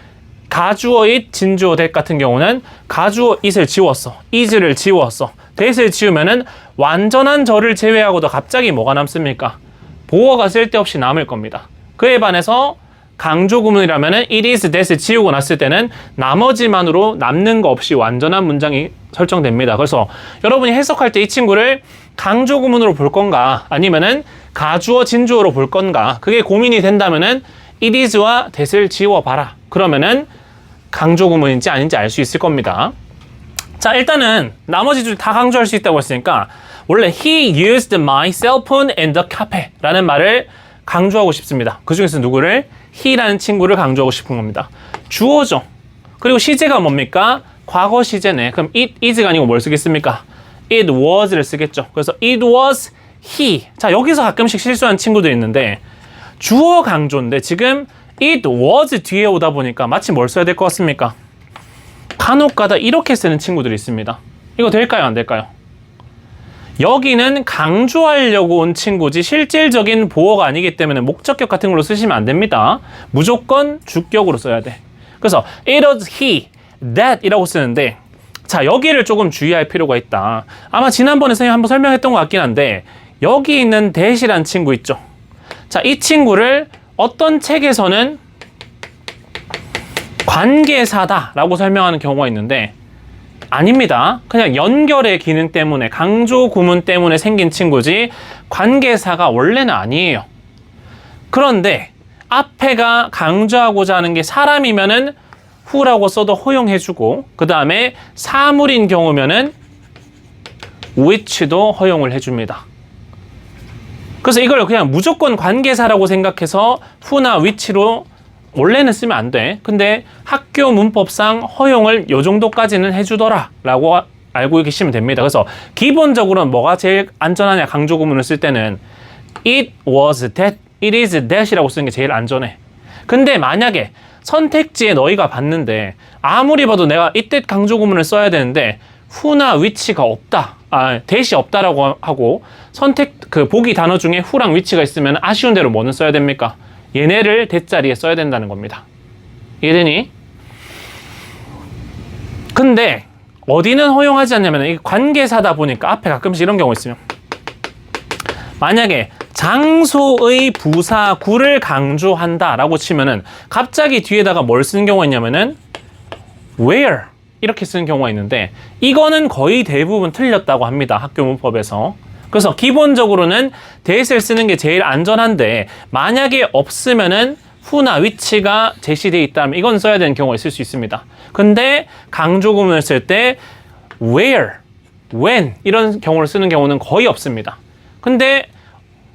가주어 it, 진주어 that 같은 경우는 가주어 it을 지웠어, is를 지웠어, that을 지우면은 완전한 절을 제외하고도 갑자기 뭐가 남습니까? 보어가 쓸데없이 남을 겁니다. 그에 반해서 강조 구문이라면은 it is that을 지우고 났을 때는 나머지만으로 남는 거 없이 완전한 문장이 설정됩니다. 그래서 여러분이 해석할 때 이 친구를 강조 구문으로 볼 건가 아니면은 가주어 진주어로 볼 건가, 그게 고민이 된다면은 it is와 that을 지워 봐라. 그러면은 강조 구문인지 아닌지 알 수 있을 겁니다. 자, 일단은 나머지 줄 다 강조할 수 있다고 했으니까 원래 he used my cell phone in the cafe 라는 말을 강조하고 싶습니다. 그 중에서 누구를? he라는 친구를 강조하고 싶은 겁니다. 주어죠. 그리고 시제가 뭡니까? 과거 시제네. 그럼 it is가 아니고 뭘 쓰겠습니까? it was를 쓰겠죠. 그래서 it was he. 자, 여기서 가끔씩 실수하는 친구도 있는데 주어 강조인데 지금 it was 뒤에 오다 보니까 마치 뭘 써야 될 것 같습니까? 간혹가다 이렇게 쓰는 친구들이 있습니다. 이거 될까요? 안 될까요? 여기는 강조하려고 온 친구지 실질적인 보어가 아니기 때문에 목적격 같은 걸로 쓰시면 안 됩니다. 무조건 주격으로 써야 돼. 그래서 it was he, that 이라고 쓰는데, 자, 여기를 조금 주의할 필요가 있다. 아마 지난번에 선생님 한번 설명했던 것 같긴 한데 여기 있는 that이란 친구 있죠. 자, 이 친구를 어떤 책에서는 관계사다라고 설명하는 경우가 있는데 아닙니다. 그냥 연결의 기능 때문에, 강조 구문 때문에 생긴 친구지 관계사가 원래는 아니에요. 그런데 앞에가 강조하고자 하는 게 사람이면은 who라고 써도 허용해주고, 그 다음에 사물인 경우면은 which도 허용을 해줍니다. 그래서 이걸 그냥 무조건 관계사라고 생각해서 who나 which로 원래는 쓰면 안 돼. 근데 학교 문법상 허용을 요 정도까지는 해주더라 라고 알고 계시면 됩니다. 그래서 기본적으로는 뭐가 제일 안전하냐, 강조 구문을 쓸 때는 it was that, it is that이라고 쓰는 게 제일 안전해. 근데 만약에 선택지에 너희가 봤는데 아무리 봐도 내가 it that 강조 구문을 써야 되는데 who나 which가 없다, that이 없다라고 하고 선택 그 보기 단어 중에 who랑 which가 있으면 아쉬운 대로 뭐는 써야 됩니까? 얘네를 that 자리에 써야 된다는 겁니다. 이해되니? 근데 어디는 허용하지 않냐면 이게 관계사다 보니까 앞에 가끔씩 이런 경우 있어요. 만약에 장소의 부사구를 강조한다라고 치면은 갑자기 뒤에다가 뭘 쓰는 경우가 있냐면은 where 이렇게 쓰는 경우가 있는데 이거는 거의 대부분 틀렸다고 합니다. 학교 문법에서. 그래서 기본적으로는 that을 쓰는 게 제일 안전한데 만약에 없으면은 who나 which가 제시되어 있다면 이건 써야 되는 경우가 있을 수 있습니다. 근데 강조 구문을 쓸 때 where, when 이런 경우를 쓰는 경우는 거의 없습니다. 근데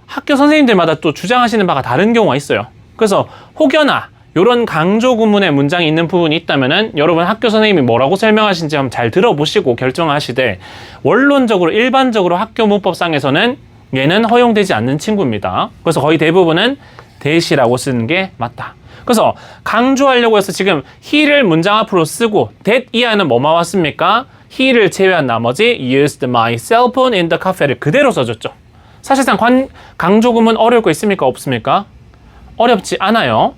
학교 선생님들마다 또 주장하시는 바가 다른 경우가 있어요. 그래서 혹여나 이런 강조 구문의 문장이 있는 부분이 있다면은 여러분 학교 선생님이 뭐라고 설명하신지 한번 잘 들어보시고 결정하시되 원론적으로 일반적으로 학교 문법상에서는 얘는 허용되지 않는 친구입니다. 그래서 거의 대부분은 that이라고 쓰는 게 맞다. 그래서 강조하려고 해서 지금 he를 문장 앞으로 쓰고 that 이하는 뭐만 왔습니까? he를 제외한 나머지 used my cell phone in the cafe를 그대로 써줬죠. 사실상 강조 구문 어려울 거 있습니까? 없습니까? 어렵지 않아요.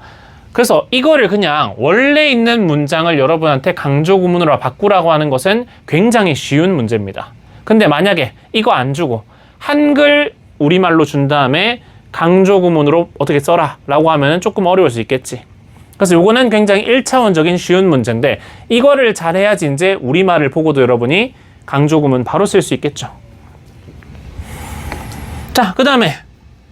그래서 이거를 그냥 원래 있는 문장을 여러분한테 강조 구문으로 바꾸라고 하는 것은 굉장히 쉬운 문제입니다. 근데 만약에 이거 안 주고 한글 우리말로 준 다음에 강조 구문으로 어떻게 써라 라고 하면 조금 어려울 수 있겠지. 그래서 요거는 굉장히 1차원적인 쉬운 문제인데 이거를 잘해야지 이제 우리말을 보고도 여러분이 강조 구문 바로 쓸 수 있겠죠. 자, 그 다음에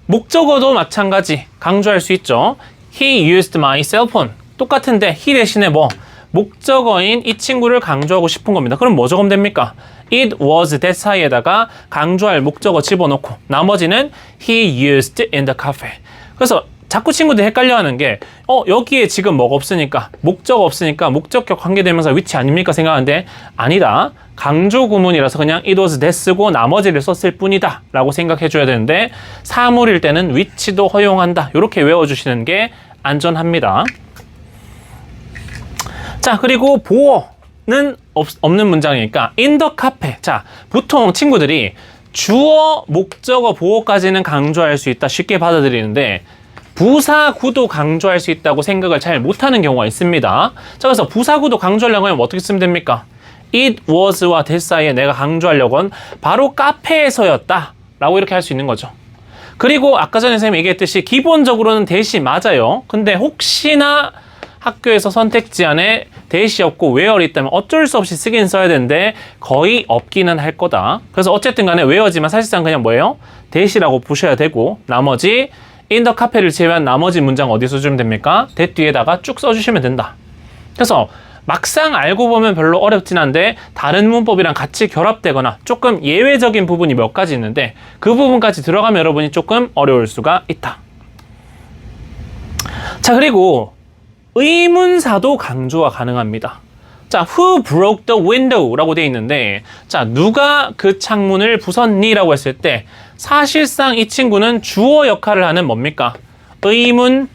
목적어도 마찬가지 강조할 수 있죠. He used my cell phone. 똑같은데 he 대신에 뭐 목적어인 이 친구를 강조하고 싶은 겁니다. 그럼 뭐 적으면 됩니까? It was that 사이에다가 강조할 목적어 집어넣고 나머지는 he used in the cafe. 그래서 자꾸 친구들이 헷갈려하는 게 여기에 지금 뭐가 없으니까 목적어 없으니까 목적격 관계대명사 which 아닙니까 생각하는데 아니다. 강조 구문이라서 그냥 it was that 쓰고 나머지를 썼을 뿐이다 라고 생각해 줘야 되는데 사물일 때는 which도 허용한다. 이렇게 외워주시는 게 안전합니다. 자, 그리고 보어는 없는 문장이니까 in the cafe. 자, 보통 친구들이 주어, 목적어, 보어까지는 강조할 수 있다 쉽게 받아들이는데 부사구도 강조할 수 있다고 생각을 잘 못하는 경우가 있습니다. 자, 그래서 부사구도 강조하려고 하면 어떻게 쓰면 됩니까? It was와 that 사이에 내가 강조하려고 한 바로 카페에서였다 라고 이렇게 할 수 있는 거죠. 그리고 아까 전에 선생님이 얘기했듯이 기본적으로는 that이 맞아요. 근데 혹시나 학교에서 선택지 안에 that이 없고 where이 있다면 어쩔 수 없이 쓰긴 써야 되는데 거의 없기는 할 거다. 그래서 어쨌든 간에 where지만 사실상 그냥 뭐예요? that이라고 보셔야 되고 나머지 in the cafe를 제외한 나머지 문장 어디서 주면 됩니까? that 뒤에다가 쭉 써주시면 된다. 그래서 막상 알고 보면 별로 어렵진 한데 다른 문법이랑 같이 결합되거나 조금 예외적인 부분이 몇 가지 있는데 그 부분까지 들어가면 여러분이 조금 어려울 수가 있다. 자, 그리고 의문사도 강조가 가능합니다. 자, who broke the window 라고 되어 있는데 자, 누가 그 창문을 부쉈니? 라고 했을 때 사실상 이 친구는 주어 역할을 하는 뭡니까? 의문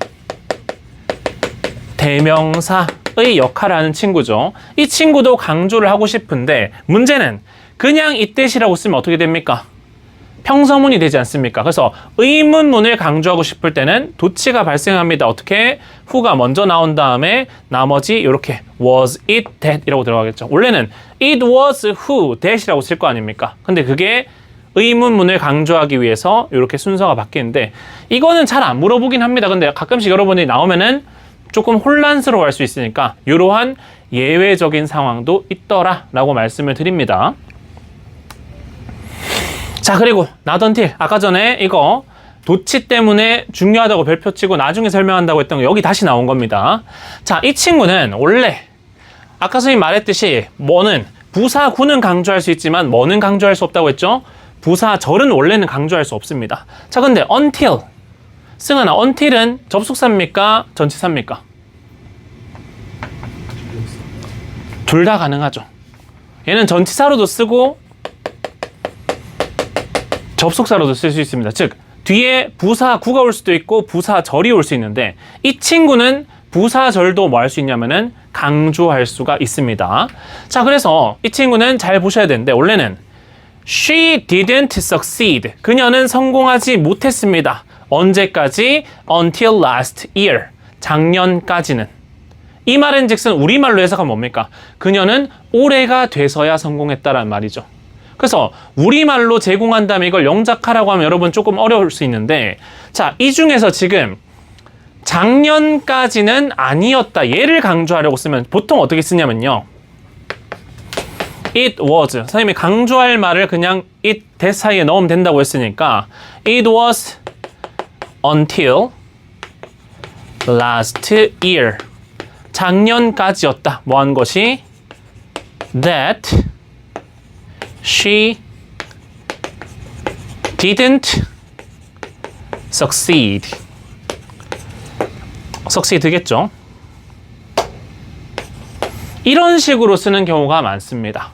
대명사의 역할을 하는 친구죠. 이 친구도 강조를 하고 싶은데 문제는 그냥 이때시라고 쓰면 어떻게 됩니까? 평서문이 되지 않습니까? 그래서 의문문을 강조하고 싶을 때는 도치가 발생합니다. 어떻게? who가 먼저 나온 다음에 나머지 이렇게 was it that 이라고 들어가겠죠. 원래는 it was who that이라고 쓸 거 아닙니까? 근데 그게 의문문을 강조하기 위해서 이렇게 순서가 바뀌는데 이거는 잘 안 물어보긴 합니다. 근데 가끔씩 여러분들이 나오면은 조금 혼란스러워할 수 있으니까 이러한 예외적인 상황도 있더라 라고 말씀을 드립니다. 자, 그리고 not until 아까 전에 이거 도치 때문에 중요하다고 별표 치고 나중에 설명한다고 했던 거 여기 다시 나온 겁니다. 자, 이 친구는 원래 아까 선생님 말했듯이 뭐는 부사구는 강조할 수 있지만 뭐는 강조할 수 없다고 했죠? 부사절은 원래는 강조할 수 없습니다. 자, 근데 until 승환아, until은 접속사입니까? 전치사입니까? 둘 다 가능하죠. 얘는 전치사로도 쓰고 접속사로도 쓸 수 있습니다. 즉 뒤에 부사구가 올 수도 있고 부사절이 올 수 있는데 이 친구는 부사절도 뭐 할 수 있냐면은 강조할 수가 있습니다. 자, 그래서 이 친구는 잘 보셔야 되는데 원래는 She didn't succeed. 그녀는 성공하지 못했습니다. 언제까지? Until last year. 작년까지는. 이 말은즉슨 우리말로 해석하면 뭡니까? 그녀는 올해가 돼서야 성공했다라는 말이죠. 그래서 우리말로 제공한다면 이걸 영작하라고 하면 여러분 조금 어려울 수 있는데, 자, 이 중에서 지금 작년까지는 아니었다, 얘를 강조하려고 쓰면 보통 어떻게 쓰냐면요, it was, 선생님이 강조할 말을 그냥 it that 사이에 넣으면 된다고 했으니까 it was until last year, 작년까지였다, 뭐 한 것이 that she didn't succeed. succeed겠죠. 이런 식으로 쓰는 경우가 많습니다.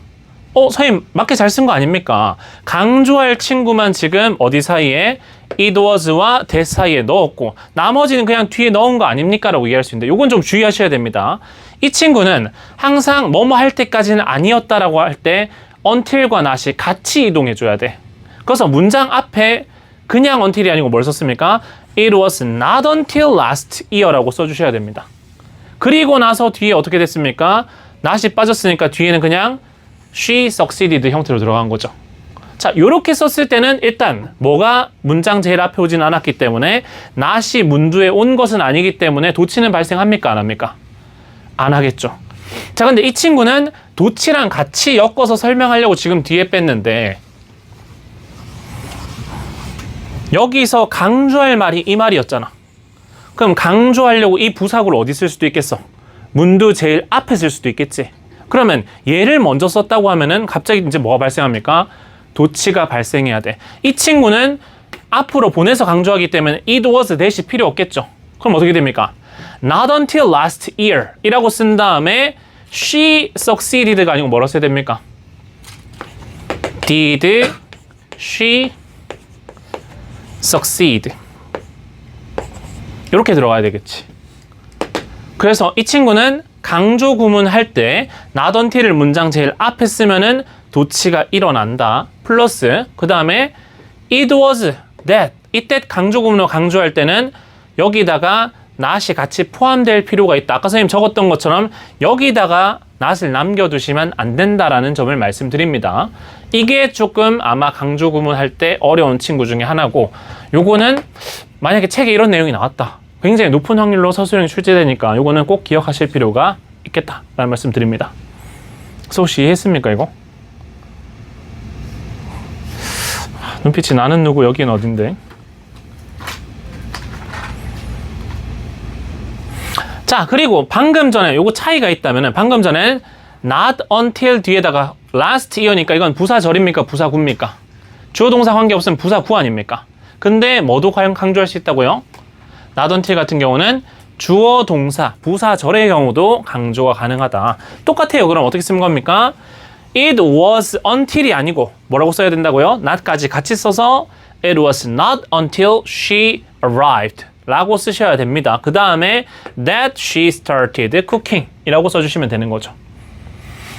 선생님 맞게 잘 쓴 거 아닙니까? 강조할 친구만 지금 어디 사이에 it was와 that 사이에 넣었고 나머지는 그냥 뒤에 넣은 거 아닙니까? 라고 이해할 수 있는데 요건 좀 주의하셔야 됩니다. 이 친구는 항상 뭐뭐 할 때까지는 아니었다라고 할 때 until과 not이 같이 이동해 줘야 돼. 그래서 문장 앞에 그냥 until이 아니고 뭘 썼습니까? It was not until last year라고 써주셔야 됩니다. 그리고 나서 뒤에 어떻게 됐습니까? not이 빠졌으니까 뒤에는 그냥 she succeeded 형태로 들어간 거죠. 자, 요렇게 썼을 때는 일단 뭐가 문장 제일 앞에 오진 않았기 때문에 not이 문두에 온 것은 아니기 때문에 도치는 발생합니까? 안 합니까? 안 하겠죠. 자, 근데 이 친구는 도치랑 같이 엮어서 설명하려고 지금 뒤에 뺐는데 여기서 강조할 말이 이 말이었잖아. 그럼 강조하려고 이 부사구를 어디 쓸 수도 있겠어? 문두 제일 앞에 쓸 수도 있겠지. 그러면 얘를 먼저 썼다고 하면은 갑자기 이제 뭐가 발생합니까? 도치가 발생해야 돼. 이 친구는 앞으로 보내서 강조하기 때문에 it was that이 필요 없겠죠. 그럼 어떻게 됩니까? Not until last year 이라고 쓴 다음에 she succeeded가 아니고 뭐라고 써야 됩니까? Did she succeed? 이렇게 들어가야 되겠지. 그래서 이 친구는 강조 구문 할 때 not until을 문장 제일 앞에 쓰면은 도치가 일어난다. 플러스 그 다음에 it was that, 이때 강조 구문으로 강조할 때는 여기다가 not이 같이 포함될 필요가 있다. 아까 선생님 적었던 것처럼 여기다가 not을 남겨두시면 안 된다라는 점을 말씀드립니다. 이게 조금 아마 강조 구문 할 때 어려운 친구 중에 하나고, 요거는 만약에 책에 이런 내용이 나왔다, 굉장히 높은 확률로 서술형이 출제되니까 요거는 꼭 기억하실 필요가 있겠다라는 말씀 드립니다. 그래서 혹시 이해했습니까 이거? 눈빛이 나는 누구 여긴 어딘데? 자, 그리고 방금 전에 요거 차이가 있다면은 방금 전에 not until 뒤에다가 last year니까 이건 부사절입니까? 부사구입니까? 주어 동사 관계없으면 부사구 아닙니까? 근데 뭐도 강조할 수 있다고요? not until 같은 경우는 주어 동사 부사절의 경우도 강조가 가능하다. 똑같아요. 그럼 어떻게 쓰는 겁니까? It was until이 아니고 뭐라고 써야 된다고요? not까지 같이 써서 it was not until she arrived 라고 쓰셔야 됩니다. 그 다음에 that she started cooking 이라고 써주시면 되는 거죠.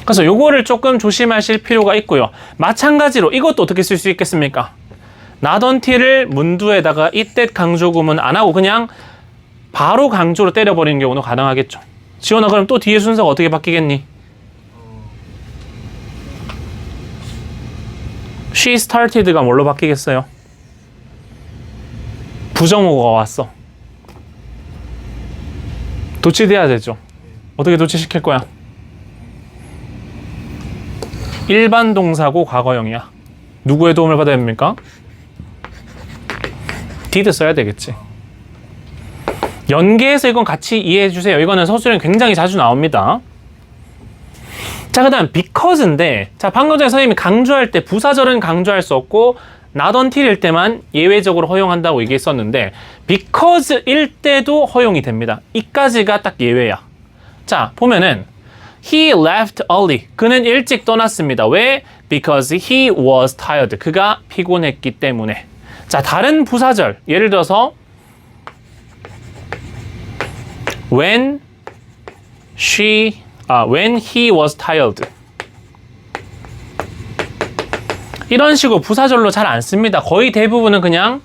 그래서 요거를 조금 조심하실 필요가 있고요. 마찬가지로 이것도 어떻게 쓸 수 있겠습니까? not until을 문두에다가 이때 강조 구문 안 하고 그냥 바로 강조로 때려버리는 경우도 가능하겠죠. 지원아, 그럼 또 뒤에 순서가 어떻게 바뀌겠니? she started가 뭘로 바뀌겠어요? 부정어가 왔어. 도치돼야 되죠. 어떻게 도치시킬 거야? 일반 동사고 과거형이야. 누구의 도움을 받아야 됩니까? did 써야 되겠지. 연계해서 이건 같이 이해해 주세요. 이거는 서술형 굉장히 자주 나옵니다. 자, 그 다음 because인데, 자, 방금 전에 선생님이 강조할 때 부사절은 강조할 수 없고 not until일 때만 예외적으로 허용한다고 얘기했었는데 because일 때도 허용이 됩니다. 이까지가 딱 예외야. 자, 보면은 he left early. 그는 일찍 떠났습니다. 왜? Because he was tired. 그가 피곤했기 때문에. 자, 다른 부사절 예를 들어서 when he was tired. 이런 식으로 부사절로 잘 안 씁니다. 거의 대부분은 그냥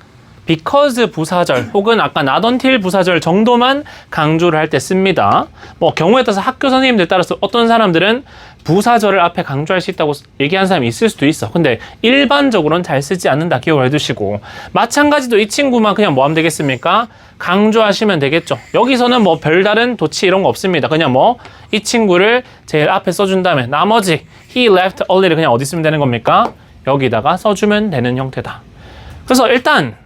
because 부사절 혹은 아까 not until 부사절 정도만 강조를 할 때 씁니다. 뭐 경우에 따라서 학교 선생님들 따라서 어떤 사람들은 부사절을 앞에 강조할 수 있다고 얘기하는 사람이 있을 수도 있어. 근데 일반적으로는 잘 쓰지 않는다. 기억을 해두시고 마찬가지로 이 친구만 그냥 뭐 하면 되겠습니까? 강조하시면 되겠죠. 여기서는 뭐 별다른 도치 이런 거 없습니다. 그냥 뭐 이 친구를 제일 앞에 써준 다음에 나머지 he left early를 그냥 어디 쓰면 되는 겁니까? 여기다가 써주면 되는 형태다. 그래서 일단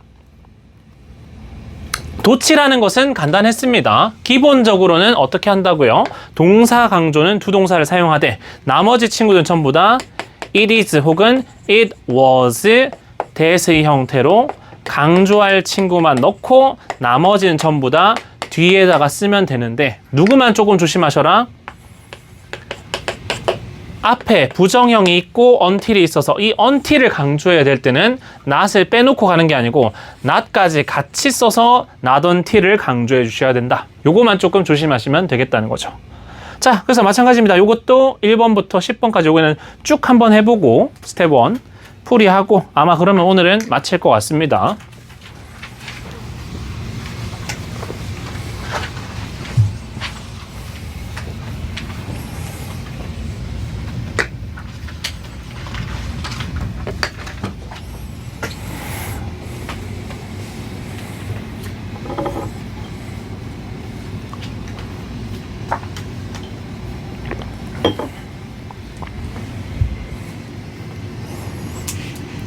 도치라는 것은 간단했습니다. 기본적으로는 어떻게 한다고요? 동사 강조는 두 동사를 사용하되 나머지 친구들은 전부 다 it is 혹은 it was 대의 형태로 강조할 친구만 넣고 나머지는 전부 다 뒤에다가 쓰면 되는데 누구만 조금 조심하셔라. 앞에 부정형이 있고 until이 있어서 이 until을 강조해야 될 때는 not을 빼놓고 가는 게 아니고 not까지 같이 써서 not until을 강조해 주셔야 된다. 요거만 조금 조심하시면 되겠다는 거죠. 자, 그래서 마찬가지입니다. 요것도 1번부터 10번까지 요거는 쭉 한번 해보고 스텝 1 풀이하고 아마 그러면 오늘은 마칠 것 같습니다.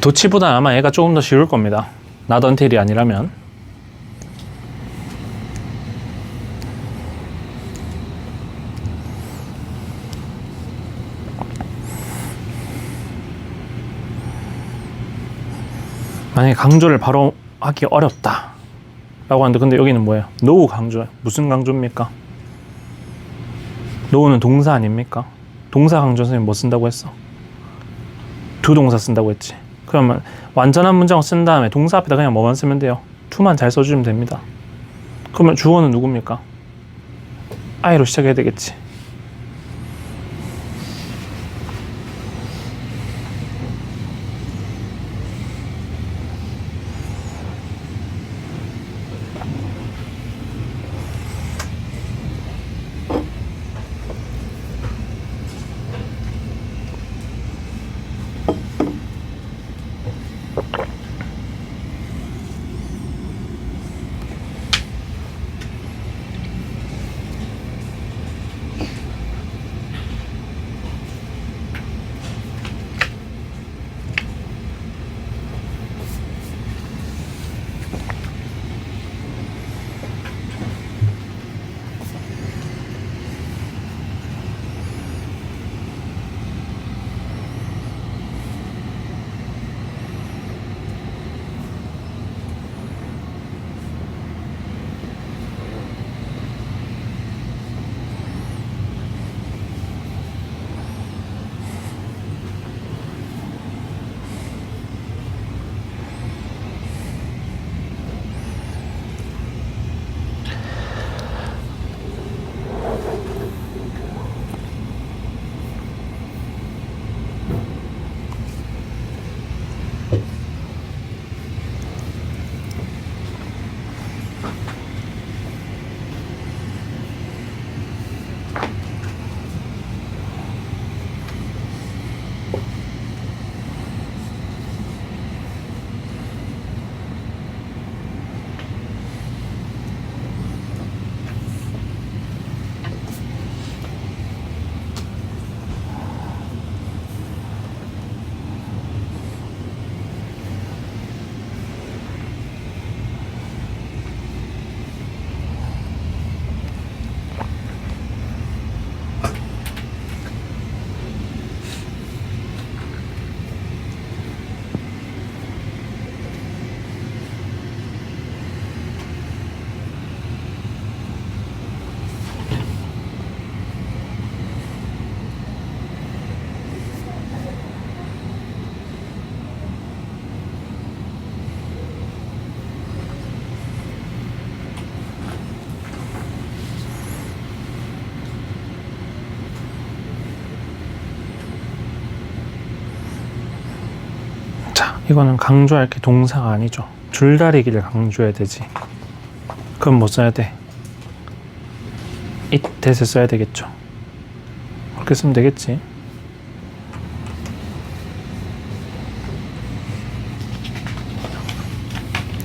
도치보다 아마 얘가 조금 더 쉬울 겁니다. not until이 아니라면. 만약에 강조를 바로 하기 어렵다 라고 하는데 근데 여기는 뭐예요? no 강조. 무슨 강조입니까? no는 동사 아닙니까? 동사 강조 선생님 뭐 쓴다고 했어? 두 동사 쓴다고 했지. 그러면 완전한 문장을 쓴 다음에 동사 앞에다 그냥 뭐만 쓰면 돼요? to만 잘 써주면 됩니다. 그러면 주어는 누굽니까? I로 시작해야 되겠지. 이거는 강조할 게 동사가 아니죠. 줄다리기를 강조해야 되지. 그럼 뭐 써야 돼? it that을 써야 되겠죠. 그렇게 쓰면 되겠지.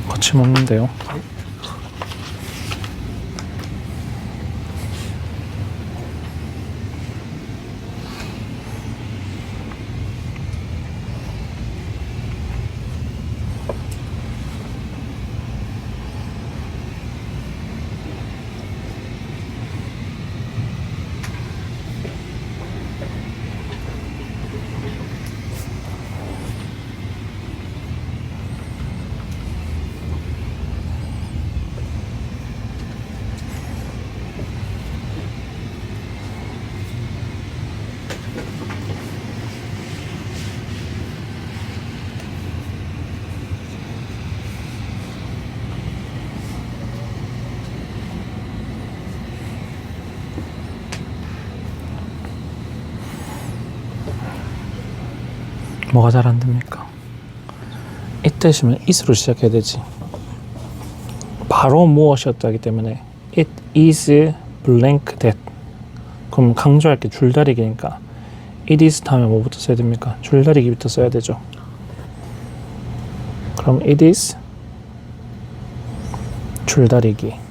거침없는데요. 뭐가 잘 안 됩니까? 이때시면 it으로 시작해야 되지. 바로 무엇이었다기 때문에 it is blank that. 그럼 강조할 게 줄다리기니까 it is 다음에 뭐부터 써야 됩니까? 줄다리기부터 써야 되죠. 그럼 it is 줄다리기.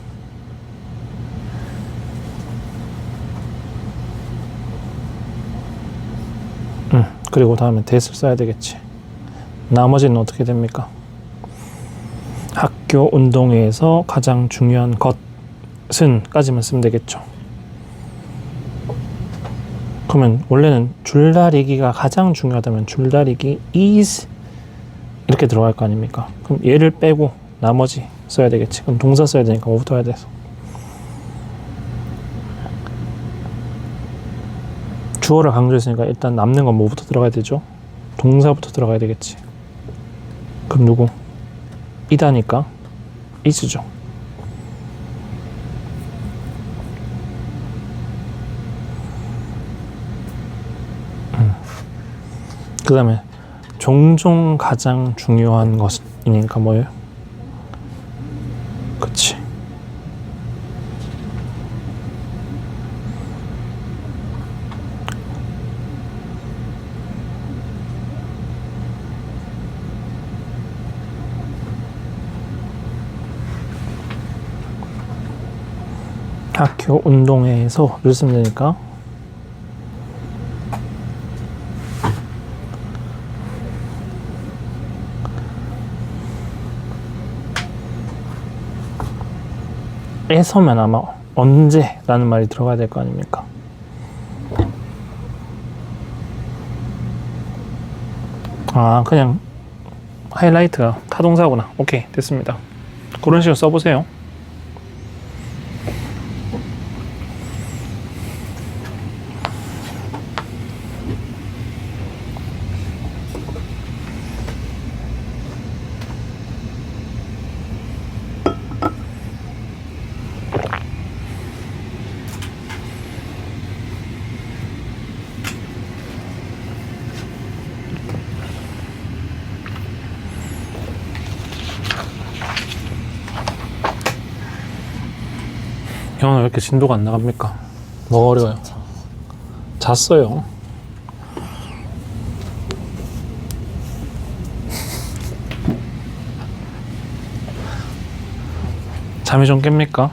그리고 다음에 that을 써야 되겠지. 나머지는 어떻게 됩니까? 학교 운동회에서 가장 중요한 것은 까지만 쓰면 되겠죠. 그러면 원래는 줄다리기가 가장 중요하다면 줄다리기 is 이렇게 들어갈 거 아닙니까? 그럼 얘를 빼고 나머지 써야 되겠지. 그럼 동사 써야 되니까 뭐부터 해야 돼서 주어를 강조했으니까 일단 남는 건 뭐부터 들어가야 되죠? 동사부터 들어가야 되겠지. 그럼 누구? 이다니까 is죠. 그 다음에 종종 가장 중요한 것이니까 뭐예요? 그치. 학교 운동회에서를 쓰면 되니까 에서면 아마 언제라는 말이 들어가야 될 거 아닙니까? 아, 그냥 하이라이트가 타동사구나. 오케이, 됐습니다. 그런 식으로 써보세요. 형은 왜 이렇게 진도가 안 나갑니까? 뭐가 어려워요? 잤어요. 잠이 좀 깹니까?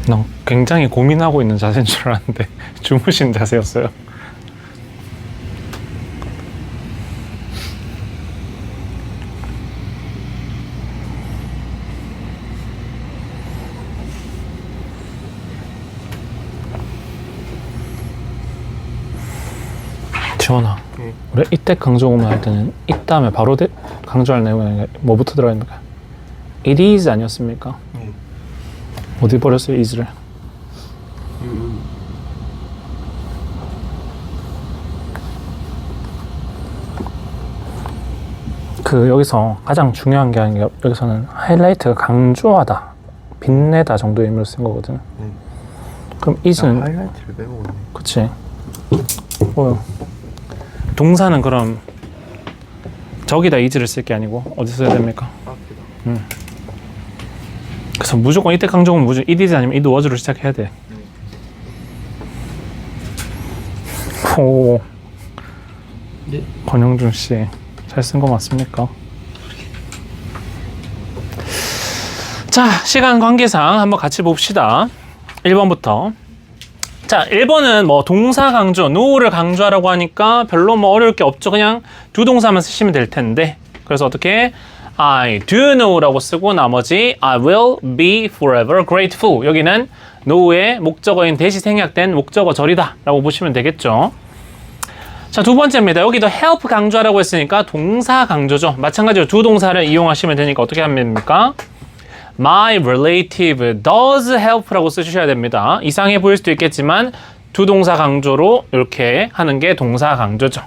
난 굉장히 고민하고 있는 자세인 줄 알았는데 주무신 자세였어요. 지원아, 우리 이때 강조구문 할 때는 이 다음에 바로 강조할 내용이 뭐부터 들어가 있는가? It is 아니었습니까? 어디 버렸어요, is를? 여기서 가장 중요한 게 아니라 여기서는 하이라이트가 강조하다 빛내다 정도의 의미로 쓴 거거든. 그럼 is는 하이라이트를 빼고 있네. 그치. 동사는 그럼 저기다 is를 쓸 게 아니고 어디 써야 됩니까? 앞에다. 그래서 무조건 이때 강조는 무조건 it is 아니면 it was로 시작해야 돼. 오. 네. 권영준 씨, 잘 쓴 거 맞습니까? 자, 시간 관계상 한번 같이 봅시다. 1번부터. 자, 1번은 뭐 동사 강조, no를 강조하라고 하니까 별로 뭐 어려울 게 없죠. 그냥 두 동사만 쓰시면 될 텐데. 그래서 어떻게? I do know라고 쓰고 나머지 I will be forever grateful. 여기는 know의 목적어인 대시 생략된 목적어절이다 라고 보시면 되겠죠. 자, 두 번째입니다. 여기도 help 강조하라고 했으니까 동사 강조죠. 마찬가지로 두 동사를 이용하시면 되니까 어떻게 하면 됩니까? My relative does help라고 쓰셔야 됩니다. 이상해 보일 수도 있겠지만 두 동사 강조로 이렇게 하는 게 동사 강조죠.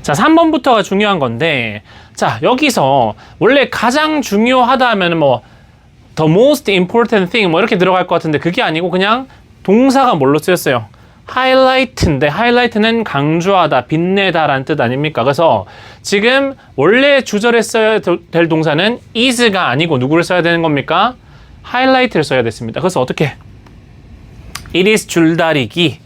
자, 3번부터가 중요한 건데, 자, 여기서 원래 가장 중요하다 하면 뭐 the most important thing 뭐 이렇게 들어갈 것 같은데 그게 아니고 그냥 동사가 뭘로 쓰였어요? highlight인데 highlight는 강조하다, 빛내다 라는 뜻 아닙니까? 그래서 지금 원래 주절에 써야 될 동사는 is가 아니고 누구를 써야 되는 겁니까? highlight를 써야 됐습니다. 그래서 어떻게? it is 줄다리기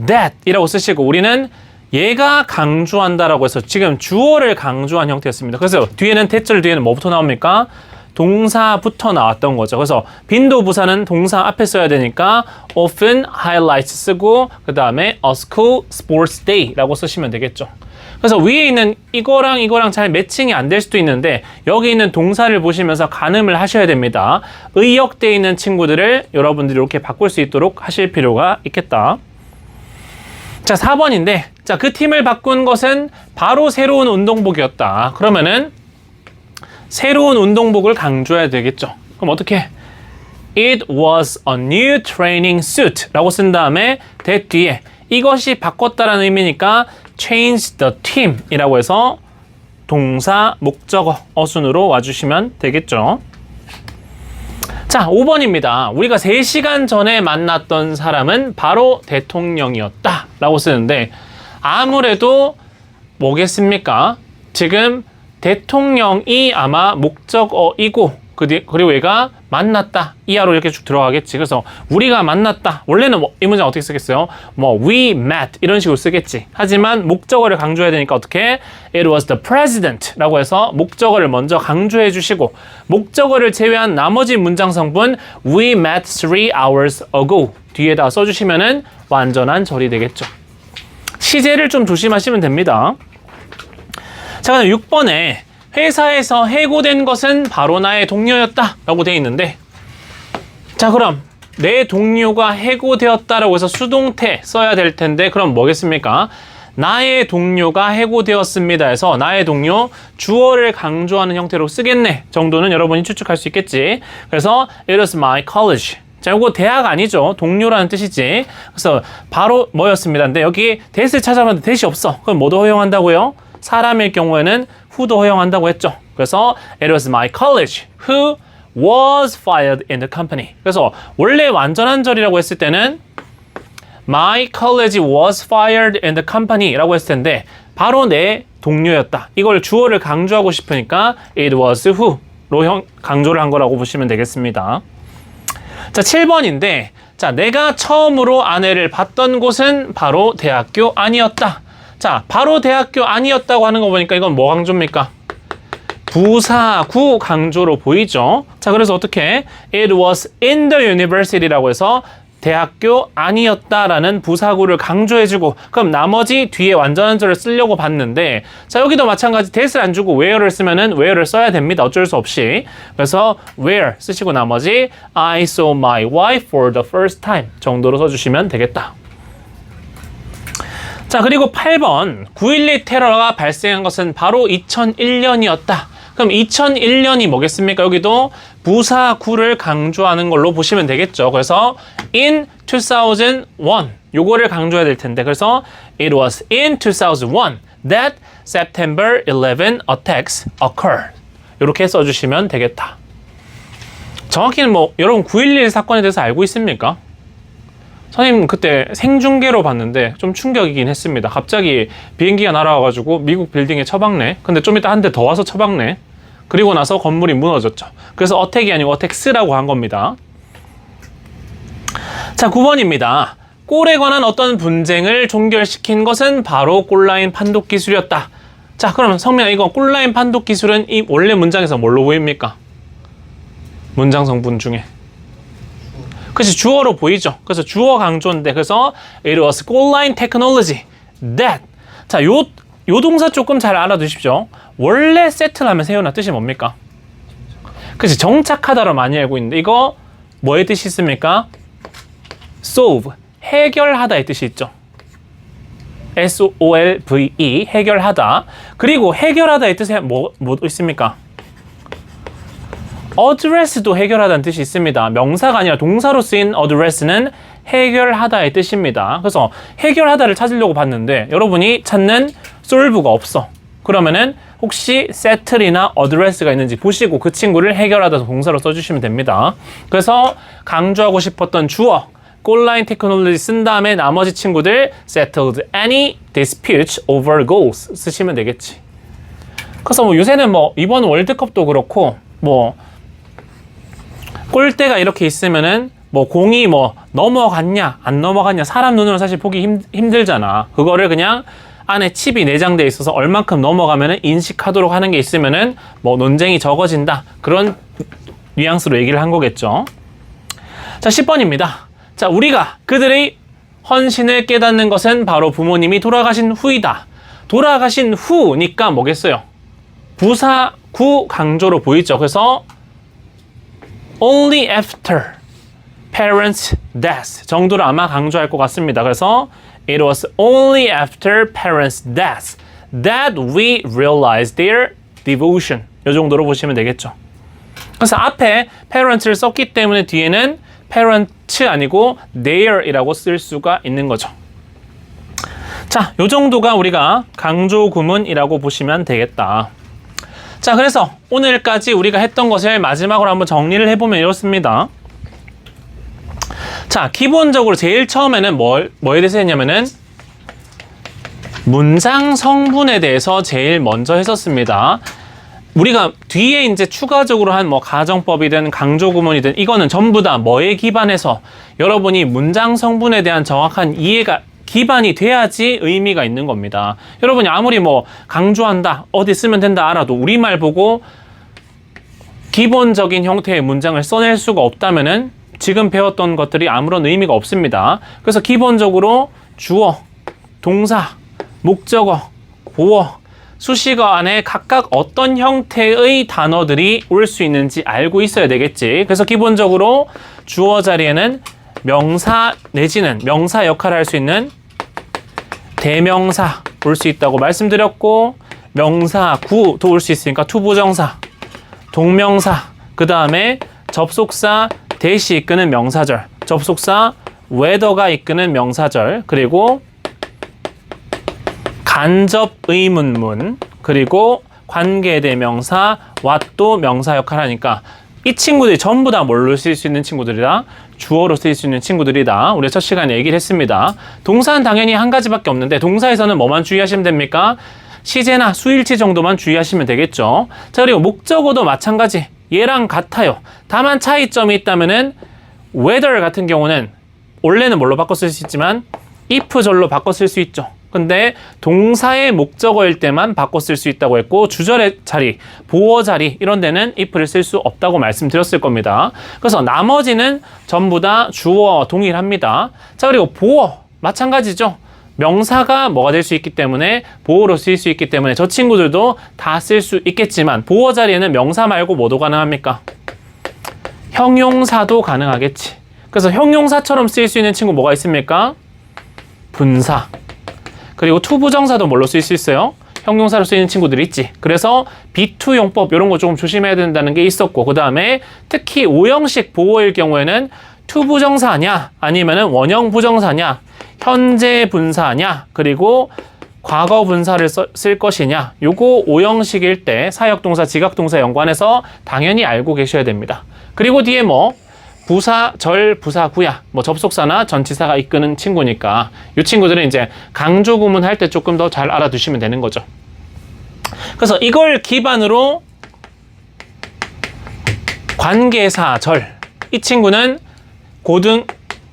that 이라고 쓰시고 우리는 얘가 강조한다라고 해서 지금 주어를 강조한 형태였습니다. 그래서 뒤에는 대절 뒤에는 뭐부터 나옵니까? 동사부터 나왔던 거죠. 그래서 빈도부사는 동사 앞에 써야 되니까 often highlights 쓰고 그 다음에 a school sports day라고 쓰시면 되겠죠. 그래서 위에 있는 이거랑 잘 매칭이 안 될 수도 있는데 여기 있는 동사를 보시면서 가늠을 하셔야 됩니다. 의역되어 있는 친구들을 여러분들이 이렇게 바꿀 수 있도록 하실 필요가 있겠다. 자, 4번인데 자, 그 팀을 바꾼 것은 바로 새로운 운동복이었다. 그러면은 새로운 운동복을 강조해야 되겠죠. 그럼 어떻게? It was a new training suit 라고 쓴 다음에 that 뒤에 이것이 바꿨다라는 의미니까 change the team 이라고 해서 동사, 목적어, 어순으로 와주시면 되겠죠. 자, 5번입니다. 우리가 3시간 전에 만났던 사람은 바로 대통령이었다 라고 쓰는데 아무래도 뭐겠습니까? 지금 대통령이 아마 목적어이고 그리고 얘가 만났다 이하로 이렇게 쭉 들어가겠지. 그래서 우리가 만났다 원래는 뭐, 이 문장 어떻게 쓰겠어요? 뭐 we met 이런 식으로 쓰겠지. 하지만 목적어를 강조해야 되니까 어떻게? It was the president 라고 해서 목적어를 먼저 강조해 주시고 목적어를 제외한 나머지 문장 성분 we met 3 hours ago 뒤에다 써주시면은 완전한 절이 되겠죠. 시제를 좀 조심하시면 됩니다. 자, 그럼 6번에 회사에서 해고된 것은 바로 나의 동료였다 라고 되어 있는데 자, 그럼 내 동료가 해고되었다라고 해서 수동태 써야 될 텐데 그럼 뭐겠습니까? 나의 동료가 해고되었습니다 해서 나의 동료 주어를 강조하는 형태로 쓰겠네 정도는 여러분이 추측할 수 있겠지. 그래서 it was my college. 자, 이거 대학 아니죠. 동료라는 뜻이지. 그래서 바로 뭐였습니다. 근데 여기 that을 찾아봤는데 that이 없어. 그럼 뭐도 허용한다고요? 사람일 경우에는 who도 허용한다고 했죠. 그래서 it was my college who was fired in the company. 그래서 원래 완전한 절이라고 했을 때는 my college was fired in the company 라고 했을 텐데 바로 내 동료였다. 이걸 주어를 강조하고 싶으니까 it was who로 강조를 한 거라고 보시면 되겠습니다. 자, 7번인데 자, 내가 처음으로 아내를 봤던 곳은 바로 대학교 아니었다. 자, 바로 대학교 아니었다고 하는 거 보니까 이건 뭐 강조입니까? 부사구 강조로 보이죠? 자, 그래서 어떻게? It was in the university라고 해서 대학교 아니었다라는 부사구를 강조해주고 그럼 나머지 뒤에 완전한 절을 쓰려고 봤는데 자, 여기도 마찬가지 that을 안 주고 where를 쓰면은 where를 써야 됩니다. 어쩔 수 없이. 그래서 where 쓰시고 나머지 I saw my wife for the first time 정도로 써주시면 되겠다. 자, 그리고 8번 9.11 테러가 발생한 것은 바로 2001년이었다. 그럼 2001년이 뭐겠습니까? 여기도 부사구를 강조하는 걸로 보시면 되겠죠. 그래서 in 2001 요거를 강조해야 될 텐데 그래서 it was in 2001 that September 11 attacks occurred. 이렇게 써주시면 되겠다. 정확히는 뭐 여러분 9.11 사건에 대해서 알고 있습니까? 선생님 그때 생중계로 봤는데 좀 충격이긴 했습니다. 갑자기 비행기가 날아와가지고 미국 빌딩에 처박네. 근데 좀 이따 한 대 더 와서 처박네. 그리고 나서 건물이 무너졌죠. 그래서 어택이 아니고 어택스라고 한 겁니다. 자, 9번입니다. 꼴에 관한 어떤 분쟁을 종결시킨 것은 바로 꼴라인 판독 기술이었다. 자, 그러면 성민아, 이거 꼴라인 판독 기술은 이 원래 문장에서 뭘로 보입니까? 문장 성분 중에. 그치, 주어로 보이죠. 그래서 주어 강조인데, 그래서 it was 꼴라인 technology that. 자, 요 동사 조금 잘 알아두십시오. 원래 세트를 하면 세우나 뜻이 뭡니까? 그치, 정착하다로 많이 알고 있는데, 이거 뭐의 뜻이 있습니까? solve, 해결하다의 뜻이 있죠. solve, 해결하다. 그리고 해결하다의 뜻에 뭐 있습니까? address도 해결하다는 뜻이 있습니다. 명사가 아니라 동사로 쓰인 address는 해결하다의 뜻입니다. 그래서 해결하다를 찾으려고 봤는데 여러분이 찾는 solve가 없어. 그러면은 혹시 settle이나 address가 있는지 보시고 그 친구를 해결하다 동사로 써주시면 됩니다. 그래서 강조하고 싶었던 주어 꼴라인 테크놀로지 쓴 다음에 나머지 친구들 settled any disputes over goals 쓰시면 되겠지. 그래서 뭐 요새는 뭐 이번 월드컵도 그렇고 뭐 골대가 이렇게 있으면은 뭐 공이 뭐 넘어갔냐 안 넘어갔냐 사람 눈으로 사실 보기 힘들잖아. 그거를 그냥 안에 칩이 내장돼 있어서 얼만큼 넘어가면은 인식하도록 하는 게 있으면은 뭐 논쟁이 적어진다. 그런 뉘앙스로 얘기를 한 거겠죠. 자, 10번입니다. 자, 우리가 그들의 헌신을 깨닫는 것은 바로 부모님이 돌아가신 후이다. 돌아가신 후니까 뭐겠어요? 부사 구 강조로 보이죠. 그래서 only after parents' death 정도를 아마 강조할 것 같습니다. 그래서 it was only after parents' death that we realized their devotion. 이 정도로 보시면 되겠죠. 그래서 앞에 parents를 썼기 때문에 뒤에는 parents 아니고 their이라고 쓸 수가 있는 거죠. 자, 요 정도가 우리가 강조 구문이라고 보시면 되겠다. 자, 그래서 오늘까지 우리가 했던 것을 마지막으로 한번 정리를 해보면 이렇습니다. 자, 기본적으로 제일 처음에는 뭐에 대해서 했냐면은 문장 성분에 대해서 제일 먼저 했었습니다. 우리가 뒤에 이제 추가적으로 한 뭐 가정법이든 강조 구문이든 이거는 전부 다 뭐에 기반해서 여러분이 문장 성분에 대한 정확한 이해가 기반이 돼야지 의미가 있는 겁니다. 여러분이 아무리 뭐 강조한다, 어디 쓰면 된다 알아도 우리말 보고 기본적인 형태의 문장을 써낼 수가 없다면은 지금 배웠던 것들이 아무런 의미가 없습니다. 그래서 기본적으로 주어, 동사, 목적어, 보어, 수식어 안에 각각 어떤 형태의 단어들이 올 수 있는지 알고 있어야 되겠지. 그래서 기본적으로 주어 자리에는 명사 내지는 명사 역할을 할 수 있는 대명사 올 수 있다고 말씀드렸고, 명사 구도 올 수 있으니까 투부정사, 동명사, 그 다음에 접속사 대시 이끄는 명사절, 접속사 whether가 이끄는 명사절, 그리고 간접 의문문, 그리고 관계대명사 what도 명사 역할을 하니까 이 친구들이 전부 다 뭘로 쓸 수 있는 친구들이다? 주어로 쓸 수 있는 친구들이다. 우리 첫 시간에 얘기를 했습니다. 동사는 당연히 한 가지밖에 없는데 동사에서는 뭐만 주의하시면 됩니까? 시제나 수일치 정도만 주의하시면 되겠죠. 자, 그리고 목적어도 마찬가지. 얘랑 같아요. 다만 차이점이 있다면은 whether 같은 경우는 원래는 뭘로 바꿔 쓸 수 있지만 if절로 바꿔 쓸 수 있죠. 근데 동사의 목적어일 때만 바꿔 쓸 수 있다고 했고, 주절의 자리, 보어 자리 이런 데는 if를 쓸 수 없다고 말씀드렸을 겁니다. 그래서 나머지는 전부 다 주어 동일합니다. 자, 그리고 보어 마찬가지죠. 명사가 뭐가 될 수 있기 때문에 보어로 쓰일 수 있기 때문에 저 친구들도 다 쓸 수 있겠지만 보어 자리에는 명사 말고 뭐도 가능합니까? 형용사도 가능하겠지. 그래서 형용사처럼 쓰일 수 있는 친구 뭐가 있습니까? 분사. 그리고 투부정사도 뭘로 쓰일 수 있어요? 형용사로 쓰이는 친구들이 있지. 그래서 비투용법 이런 거 조금 조심해야 된다는 게 있었고, 그 다음에 특히 오형식 보어일 경우에는 투부정사냐 아니면은 원형 부정사냐, 현재 분사냐, 그리고 과거 분사를 쓸 것이냐, 요거 오형식일 때 사역동사, 지각동사 연관해서 당연히 알고 계셔야 됩니다. 그리고 뒤에 뭐 부사, 절, 부사, 구야, 뭐 접속사나 전치사가 이끄는 친구니까 이 친구들은 이제 강조 구문 할 때 조금 더 잘 알아두시면 되는 거죠. 그래서 이걸 기반으로 관계사, 절, 이 친구는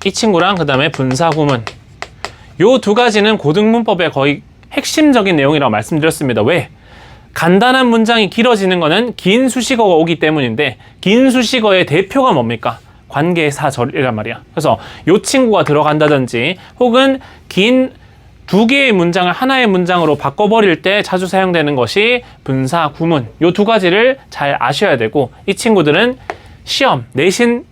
이 친구랑 그 다음에 분사 구문, 요 두 가지는 고등문법의 거의 핵심적인 내용이라고 말씀드렸습니다. 왜? 간단한 문장이 길어지는 거는 긴 수식어가 오기 때문인데, 긴 수식어의 대표가 뭡니까? 관계사절이란 말이야. 그래서 요 친구가 들어간다든지 혹은 긴 두 개의 문장을 하나의 문장으로 바꿔버릴 때 자주 사용되는 것이 분사, 구문, 요 두 가지를 잘 아셔야 되고, 이 친구들은 시험, 내신,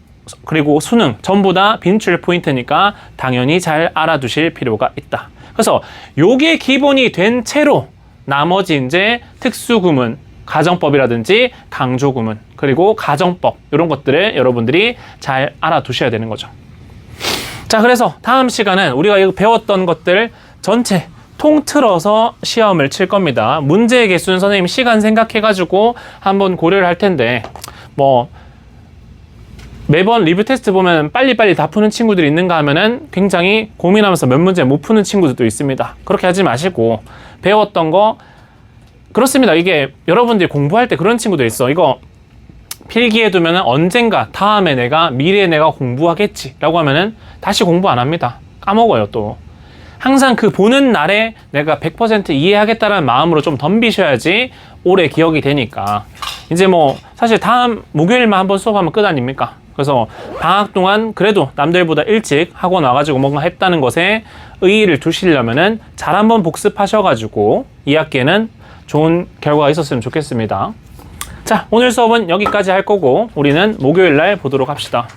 그리고 수능 전부 다 빈출 포인트니까 당연히 잘 알아두실 필요가 있다. 그래서 요게 기본이 된 채로 나머지 이제 특수구문, 가정법이라든지 강조구문, 그리고 가정법, 이런 것들을 여러분들이 잘 알아두셔야 되는 거죠. 자, 그래서 다음 시간은 우리가 배웠던 것들 전체 통틀어서 시험을 칠 겁니다. 문제의 개수는 선생님 시간 생각해가지고 한번 고려를 할 텐데, 뭐 매번 리뷰 테스트 보면 빨리빨리 다 푸는 친구들이 있는가 하면은 굉장히 고민하면서 몇 문제 못 푸는 친구들도 있습니다. 그렇게 하지 마시고 배웠던 거, 그렇습니다. 이게 여러분들이 공부할 때 그런 친구들 있어. 이거 필기해 두면은 언젠가 다음에 미래에 내가 공부하겠지 라고 하면은 다시 공부 안 합니다. 까먹어요. 또 항상 그 보는 날에 내가 100% 이해하겠다는 마음으로 좀 덤비셔야지 오래 기억이 되니까. 이제 뭐 사실 다음 목요일만 한번 수업하면 끝 아닙니까? 그래서 방학 동안 그래도 남들보다 일찍 학원 와가지고 뭔가 했다는 것에 의의를 두시려면은 잘 한번 복습하셔가지고 2학기에는 좋은 결과가 있었으면 좋겠습니다. 자, 오늘 수업은 여기까지 할 거고 우리는 목요일 날 보도록 합시다.